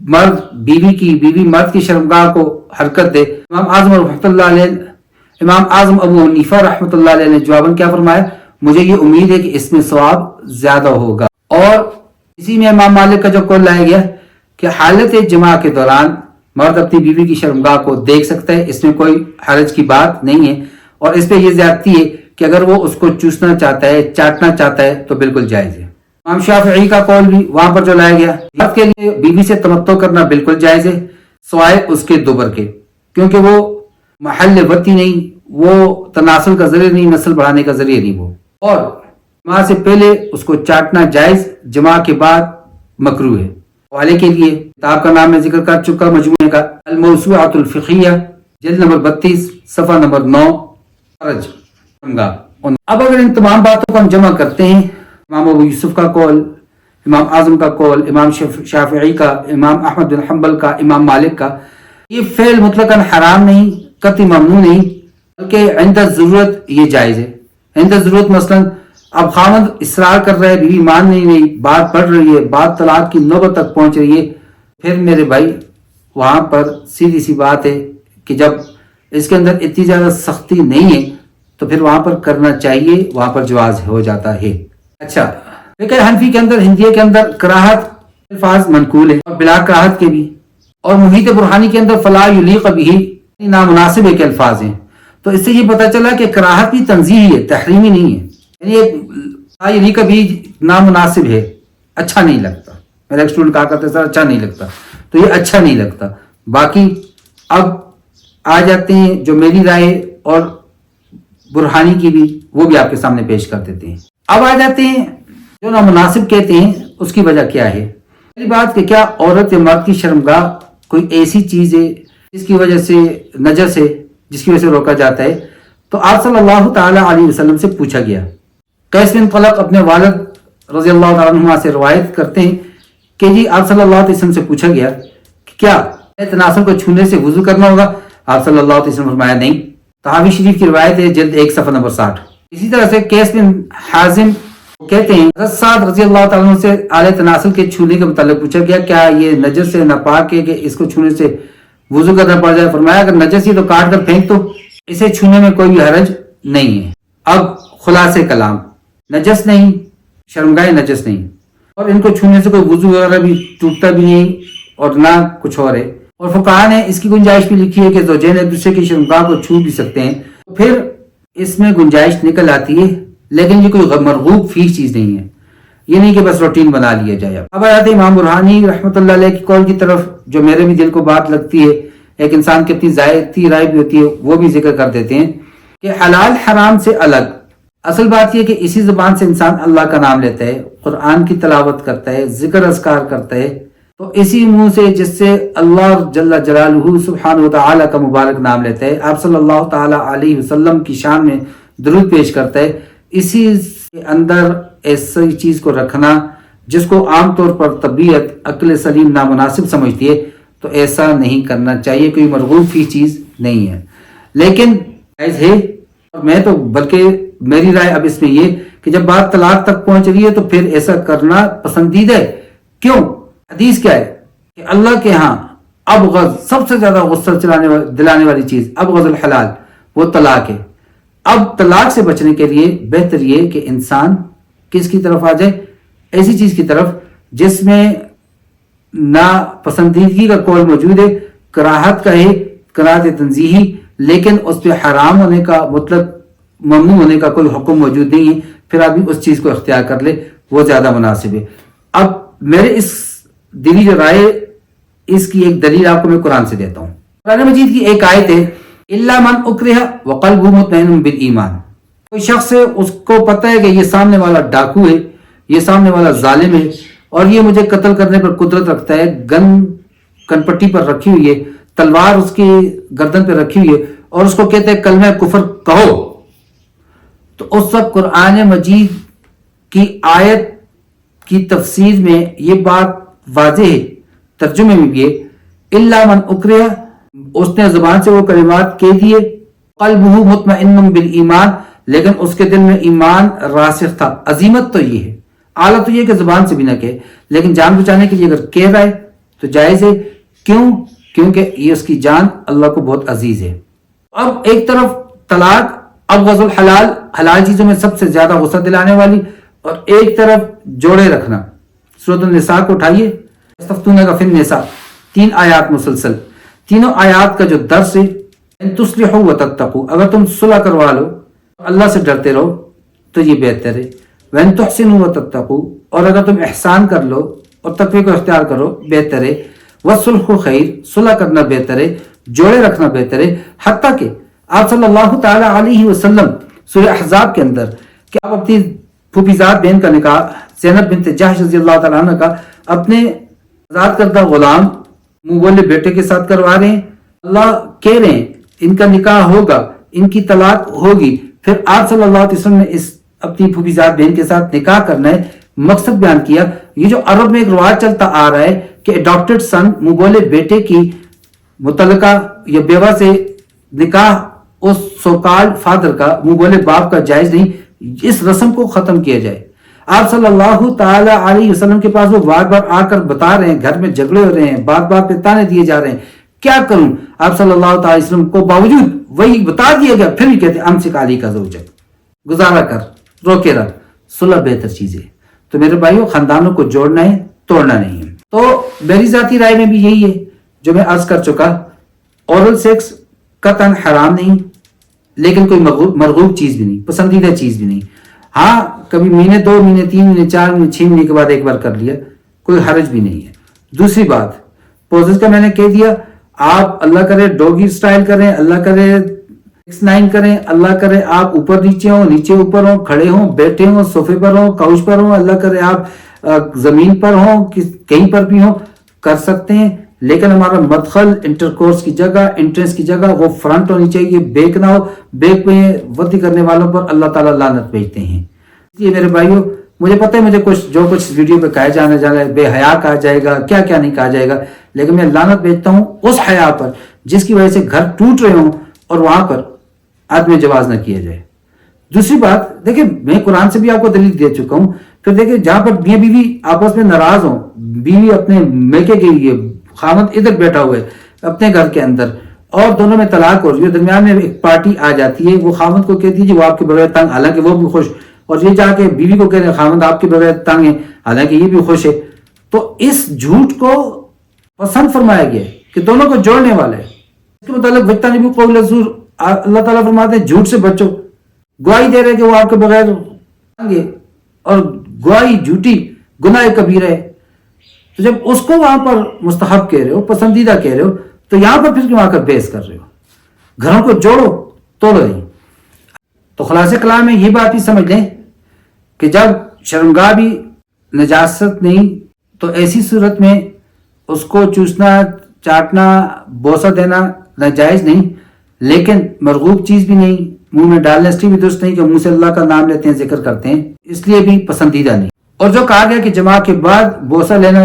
مرد بیوی مرد کی شرمگاہ کو حرکت دے، امام اعظم رحمۃ اللہ علیہ، امام اعظم ابو حنیفہ رحمۃ اللہ علیہ نے جواباً کیا فرمایا؟ مجھے یہ امید ہے کہ اس میں ثواب زیادہ ہوگا۔ اور اسی میں امام مالک کا جو قول لایا گیا کہ حالت جماع کے دوران مرد اپنی بیوی کی شرمگاہ کو دیکھ سکتا ہے، اس میں کوئی حرج کی بات نہیں ہے، اور اس پہ یہ زیادتی ہے کہ اگر وہ اس کو چوسنا چاہتا ہے، چاٹنا چاہتا ہے تو بالکل جائز ہے۔ امام شافعی کا قول بھی وہاں پر جو لایا گیا، مرد کے لیے بیوی سے تمتع کرنا بالکل جائز ہے سوائے اس کے دوبر کے، کیونکہ وہ محل وطی نہیں، وہ تناسل کا ذریعہ نہیں، نسل بڑھانے کا ذریعہ نہیں وہ، اور جماع سے پہلے اس کو چاٹنا جائز، جماع کے بعد مکروہ ہے۔ حوالے کے لیے کتاب کا نام میں ذکر کر چکا مجموعے کا الموسوعۃ الفقہیہ، جلد نمبر 32 صفحہ نمبر 9 فرج گا۔ اب اگر ان تمام باتوں کو ہم جمع کرتے ہیں، امام ابو یوسف کا قول، امام اعظم کا قول، امام شافعی کا، امام احمد بن حنبل کا، امام مالک کا، یہ فعل مطلقاً حرام نہیں، قطعی ممنوع نہیں، بلکہ عند ضرورت یہ جائز ہے۔ عند ضرورت مثلاً اب خاوند اصرار کر رہا ہے، بیوی مان نہیں رہی، بات بڑھ رہی ہے، بات طلاق کی نوبت تک پہنچ رہی ہے، پھر میرے بھائی وہاں پر سیدھی سی بات ہے کہ جب اس کے اندر اتنی زیادہ سختی نہیں ہے تو پھر وہاں پر کرنا چاہیے، وہاں پر جواز ہو جاتا ہے۔ اچھا، فقہ حنفی کے اندر، ہندیہ کے اندر کراہت الفاظ منقول ہے اور بلا کراہت کے بھی، اور محیط برہانی کے اندر فلا یلیق بہ نامناسب ہے کے الفاظ ہیں، تو اس سے یہ پتہ چلا کہ کراہت بھی تنزیہی ہے، تحریمی نہیں ہے، یعنی یہ کبھی نامناسب ہے، اچھا نہیں لگتا۔ میرا ایک اسٹوڈنٹ کہا کرتا سر اچھا نہیں لگتا، تو یہ اچھا نہیں لگتا۔ باقی اب آ جاتے ہیں جو میری رائے اور برہانی کی بھی، وہ بھی آپ کے سامنے پیش کر دیتے ہیں۔ اب آ جاتے ہیں جو نامناسب کہتے ہیں اس کی وجہ کیا ہے۔ پہلی بات کہ کیا عورت یا مرد کی شرمگاہ کوئی ایسی چیز ہے جس کی وجہ سے نجس ہے، جس کی وجہ سے روکا جاتا ہے؟ تو آپ صلی اللہ تعالی علیہ وسلم سے پوچھا گیا۔ قیس بن طلق اپنے والد رضی اللہ تعالیٰ عنہ سے روایت کرتے ہیں کہ جی آپ صلی اللہ علیہ وسلم سے پوچھا گیا کہ کیا تناسل کو چھونے سے وضو کرنا ہوگا؟ آپ صلی اللہ علیہ وسلم نے فرمایا نہیں۔ طحاوی شریف کی روایت ہے، جلد 1 صفحہ نمبر 60۔ اسی طرح سے قیس بن حازم کہتے ہیں حضرت سعد رضی اللہ تعالیٰ عنہ سے اعلی تناسل کے چھونے کے متعلق پوچھا گیا کیا یہ نجس سے ناپاک ہے کہ اس کو چھونے سے وضو کرنا پڑ جائے؟ فرمایا اگر نجس ہی تو کاٹ کر پھینک دو، اسے چھونے میں کوئی بھی حرج نہیں ہے۔ اب خلاصے کلام، نجس نہیں، شرمگاہ نجس نہیں، اور ان کو چھونے سے کوئی وضو وغیرہ بھی ٹوٹتا بھی نہیں اور نہ کچھ اور ہے، اور فقہاء نے اس کی گنجائش بھی لکھی ہے کہ زوجین ایک دوسرے کی شرمگاہ کو چھو بھی سکتے ہیں، تو پھر اس میں گنجائش نکل آتی ہے، لیکن یہ کوئی مرغوب فی چیز نہیں ہے، یہ نہیں کہ بس روٹین بنا لیا جائے۔ اب آتے امام برہانی رحمۃ اللہ علیہ کی قول کی طرف، جو میرے بھی دل کو بات لگتی ہے، ایک انسان کی اپنی ذاتی رائے بھی ہوتی ہے، وہ بھی ذکر کر دیتے ہیں کہ حلال حرام سے الگ اصل بات یہ کہ اسی زبان سے انسان اللہ کا نام لیتا ہے، قرآن کی تلاوت کرتا ہے، ذکر اذکار کرتا ہے، تو اسی منہ سے جس سے اللہ جل جلالہ سبحانہ و تعالی کا مبارک نام لیتا ہے، آپ صلی اللہ تعالی علیہ وسلم کی شان میں درود پیش کرتا ہے، اسی کے اندر ایسی چیز کو رکھنا جس کو عام طور پر طبیعت عقل سلیم نامناسب سمجھتی ہے، تو ایسا نہیں کرنا چاہیے، کوئی مرغوب فی چیز نہیں ہے۔ لیکن جائز ہے، اور میں تو بلکہ میری رائے اب اس میں یہ کہ جب بات طلاق تک پہنچ رہی ہے تو پھر ایسا کرنا پسندیدہ ہے۔ کیوں؟ حدیث کیا ہے کہ اللہ کے ہاں ابغض، سب سے زیادہ غصہ دلانے والی چیز، ابغض الحلال، وہ طلاق ہے۔ اب طلاق سے بچنے کے لیے بہتر یہ کہ انسان کس کی طرف آ جائے؟ ایسی چیز کی طرف جس میں ناپسندیدگی کا قول موجود ہے، کراہت کا ہے، کراہت تنزیہی، لیکن اس پہ حرام ہونے کا، مطلق ممنوع ہونے کا کوئی حکم موجود نہیں ہے، پھر آدمی اس چیز کو اختیار کر لے، وہ زیادہ مناسب ہے۔ اب میرے اس دلی جو رائے، اس کی ایک دلیل آپ کو میں قرآن سے دیتا ہوں۔ قرآن مجید کی ایک آیت ہے، الا من اکرہ وقلبہ مطمئن بالایمان۔ کوئی شخص ہے، اس کو پتہ ہے کہ یہ سامنے والا ڈاکو ہے، یہ سامنے والا ظالم ہے، اور یہ مجھے قتل کرنے پر قدرت رکھتا ہے، گن پٹی پر رکھی ہوئی ہے، تلوار اس کی گردن پہ رکھی ہوئی ہے، اور اس کو کہتے ہیں کلمہ کفر کہو، تو اس وقت قرآن مجید کی آیت کی تفسیر میں یہ بات واضح ہے، ترجمے میں بھی ہے، الا من اکرہ، اس نے زبان سے وہ کلمات کہہ دیے، قلبہ مطمئن بالایمان، لیکن اس کے دل میں ایمان راسخ تھا۔ عظیمت تو یہ ہے، اعلیٰ تو یہ کہ زبان سے بھی نہ کہے، لیکن جان بچانے کے لیے اگر کہہ رہا ہے تو جائز ہے۔ کیوں؟ کیونکہ یہ اس کی جان اللہ کو بہت عزیز ہے۔ اب ایک طرف طلاق ابغض الحلال، حلال چیزوں میں سب سے زیادہ غصہ دلانے والی، اور ایک طرف جوڑے رکھنا. سورۃ النساء کو اٹھائیے، یستفتونک فی النساء، 3 آیات مسلسل. تینوں آیات کا جو درس ہے، ان تصلحوا وتتقوا، اگر تم صلح کروا لو، اللہ سے ڈرتے رہو تو یہ بہتر ہے. وَإِن تُحْسِنُوا وَتَتَّقُوا، اور اگر تم احسان کر لو اور تقوی کو اختیار کرو بہتر ہے. وَالصُّلْحُ خَيْرٌ، صلح کرنا بہتر ہے، جوڑے رکھنا بہتر ہے. حتیٰ کہ آپ صلی اللہ تعالی علیہ وسلم سورہ احزاب کے اندر کہ آپ اپنی پھوپھیزاد بہن کا نکاح زینب بنت جحش رضی اللہ تعالیٰ عنہ کا اپنے آزاد کردہ غلام منہ بولے بیٹے کے ساتھ کروا رہے ہیں. اللہ کہہ رہے ہیں ان کا نکاح ہوگا، ان کی طلاق ہوگی. پھر آپ صلی اللہ علیہ وسلم نے اس اپنی پھوپھیزاد بہن کے ساتھ نکاح کرنا ہے، مقصد بیان کیا. یہ جو عرب میں ایک رواج چلتا آ رہا ہے کہ اڈاپٹڈ سن، منہ بولے بیٹے کی متعلقہ یا بیوہ سے نکاح اس سوکال فادر کا، منہ بولے باپ کا جائز نہیں، اس رسم کو ختم کیا جائے. آپ صلی اللہ تعالی علیہ وسلم کے پاس وہ بار بار آ کر بتا رہے ہیں، گھر میں جھگڑے ہو رہے ہیں، بات بات پہ تانے دیے جا رہے ہیں، کیا کروں؟ آپ صلی اللہ تعالی وسلم کو باوجود وہی بتا دیا گیا، پھر بھی کہتے امسک علی کا زوجک، گزارا کر، روکے رکھ، صلح بہتر چیز ہے. تو میرے بھائیوں، خاندانوں کو جوڑنا ہے، توڑنا نہیں ہے. تو میری ذاتی رائے میں بھی یہی ہے جو میں عرض کر چکا، اورل سیکس قطعاً حرام نہیں، لیکن کوئی مرغوب چیز بھی نہیں، پسندیدہ چیز بھی نہیں. ہاں کبھی مہینے 2 مہینے 3 مہینے 4 مہینے 6 مہینے کے بعد ایک بار کر لیا، کوئی حرج بھی نہیں ہے. دوسری بات، پوزز کا میں نے کہہ دیا، آپ اللہ کرے ڈوگی سٹائل کریں، اللہ کرے 6-9 کریں، اللہ کرے آپ اوپر نیچے ہوں، نیچے اوپر ہوں، کھڑے ہوں، بیٹھے ہوں، صوفے پر ہوں، کاؤچ پر ہوں، اللہ کرے آپ زمین پر ہوں، کہیں پر بھی ہوں، کر سکتے ہیں. لیکن ہمارا مدخل، انٹرکورس کی جگہ، انٹرنس کی جگہ وہ فرنٹ ہونی چاہیے، بیک نہ ہو. بیک پہ ودی کرنے والوں پر اللہ تعالیٰ لعنت بھیجتے ہیں. یہ میرے بھائیوں، مجھے پتہ ہے مجھے جو کچھ ویڈیو پہ کہا جانا جا رہا ہے، بے حیا کہا جائے گا، کیا کیا نہیں کہا جائے گا، لیکن میں لعنت بھیجتا ہوں اس حیا پر جس کی وجہ سے گھر ٹوٹ رہے ہوں اور وہاں پر عدم جواز نہ کیا جائے. دوسری بات دیکھیں، میں قرآن سے بھی آپ کو دلیل دے چکا ہوں. پھر دیکھیں جہاں پر میاں بیوی آپس میں ناراض ہوں، بیوی اپنے میکے کے لیے، خامد ادھر بیٹھا ہوا ہے اپنے گھر کے اندر، اور دونوں میں طلاق ہو رہی ہے، درمیان میں ایک پارٹی آ جاتی ہے، وہ خامد کو کہتی ہے جی وہ آپ کے بغیر تنگ، حالانکہ وہ بھی خوش، اور یہ جا کے بیوی کو کہہ رہے ہیں خامد آپ کے بغیر تنگ ہے، حالانکہ یہ بھی خوش ہے. تو اس جھوٹ کو پسند فرمایا گیا ہے کہ دونوں کو جوڑنے والا ہے. اس کے متعلق وَاجْتَنِبُوا قَوْلَ الزُّورِ، اللہ تعالیٰ فرماتے ہیں جھوٹ سے بچو. گواہی دے رہے کہ وہ آپ کے بغیر تنگ ہے، اور گواہی جھوٹی گناہ کبیرہ ہے. تو جب اس کو وہاں پر مستحب کہہ رہے ہو، پسندیدہ کہہ رہے ہو، تو یہاں پر پھر کیوں آ کر بحث کر رہے ہو؟ گھروں کو جوڑو، توڑو نہیں. تو خلاصہ کلام میں یہ بات بھی سمجھ لیں کہ جب شرمگاہ بھی نجاست نہیں تو ایسی صورت میں اس کو چوسنا، چاٹنا، بوسہ دینا ناجائز نہیں، لیکن مرغوب چیز بھی نہیں، منہ میں ڈالنا اس لیے بھی درست نہیں کہ منہ سے اللہ کا نام لیتے ہیں، ذکر کرتے ہیں، اس لیے بھی پسندیدہ نہیں. اور جو کہا گیا کہ جماع کے بعد بوسہ لینا،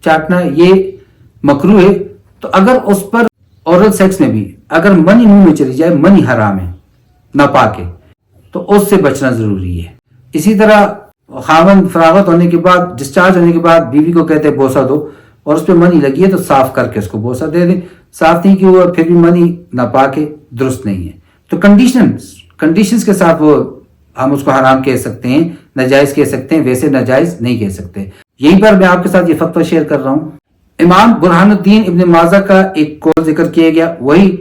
چاٹنا یہ مکروہ ہے، تو اگر اس پر اورل سیکس میں بھی اگر منی منہ میں چلی جائے، منی حرام ہے، ناپاک ہے، تو اس سے بچنا ضروری ہے. اسی طرح خاوند فراغت ہونے کے بعد، ڈسچارج ہونے کے بعد بیوی کو کہتے ہیں بوسہ دو، اور اس پہ منی لگی ہے تو صاف کر کے اس کو بوسہ دے دیں. صاف نہیں کہ وہ پھر بھی منی ناپاک ہے، درست نہیں ہے. تو کنڈیشنز کے ساتھ وہ ہم اس کو حرام کہہ سکتے ہیں، ناجائز کہہ سکتے ہیں، ویسے ناجائز نہیں کہہ سکتے. یہیں پر میں آپ کے ساتھ یہ فتویٰ شیئر کر رہا ہوں. امام برہان الدین ابن ماجہ کا ایک قول ذکر کیا گیا، وہی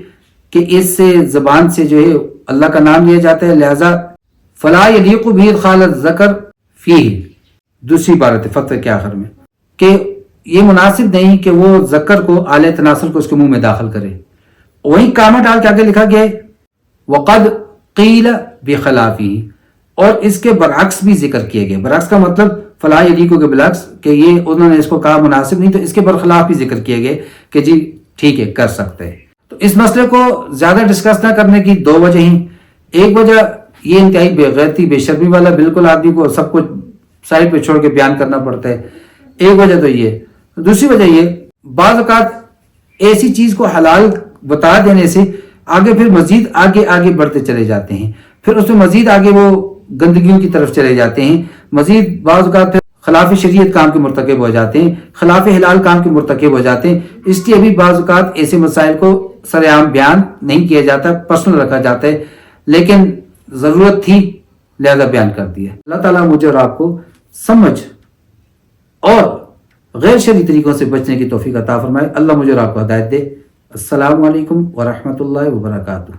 کہ اس سے زبان سے جو ہے اللہ کا نام لیا جاتا ہے، لہذا فلا یلیق بہ ادخال الذکر فیہ. دوسری عبارت ہے فتوے کے آخر میں کہ یہ مناسب نہیں کہ وہ ذکر کو، آلہ تناسل کو اس کے منہ میں داخل کرے. وہی کامہ ڈال کے آگے لکھا گیا ہے وقد قیل بخلافہ، اور اس کے برعکس بھی ذکر کیا گیا. برعکس کا مطلب فلا یلیق کے برعکس کہ یہ انہوں نے اس کو کہا مناسب نہیں، تو اس کے برخلاف بھی ذکر کیا گیا کہ جی ٹھیک ہے کر سکتے ہیں. تو اس مسئلے کو زیادہ ڈسکس نہ کرنے کی 2 وجہ ہیں. ایک وجہ یہ انتہائی بے غیرتی، بے شرمی والا بالکل آدمی کو سب کچھ سائڈ پہ چھوڑ کے بیان کرنا پڑتا ہے، ایک وجہ تو یہ. دوسری وجہ یہ، بعض اوقات ایسی چیز کو حلال بتا دینے سے آگے پھر مزید آگے بڑھتے چلے جاتے ہیں، پھر اس میں مزید آگے وہ گندگیوں کی طرف چلے جاتے ہیں، مزید بعض اوقات پھر خلاف شریعت کام کے مرتکب ہو جاتے ہیں، خلاف حلال کام کے مرتکب ہو جاتے ہیں. اس لیے بھی بعض اوقات ایسے مسائل کو سر عام بیان نہیں کیا جاتا، پرسنل رکھا جاتا ہے. لیکن ضرورت تھی لہذا بیان کر دیا. اللہ تعالیٰ مجھے اور آپ کو سمجھ اور غیر شرعی طریقوں سے بچنے کی توفیق عطا فرمائے. اللہ مجھے اور آپ کو ہدایت دے. السلام علیکم ورحمۃ اللہ وبرکاتہ.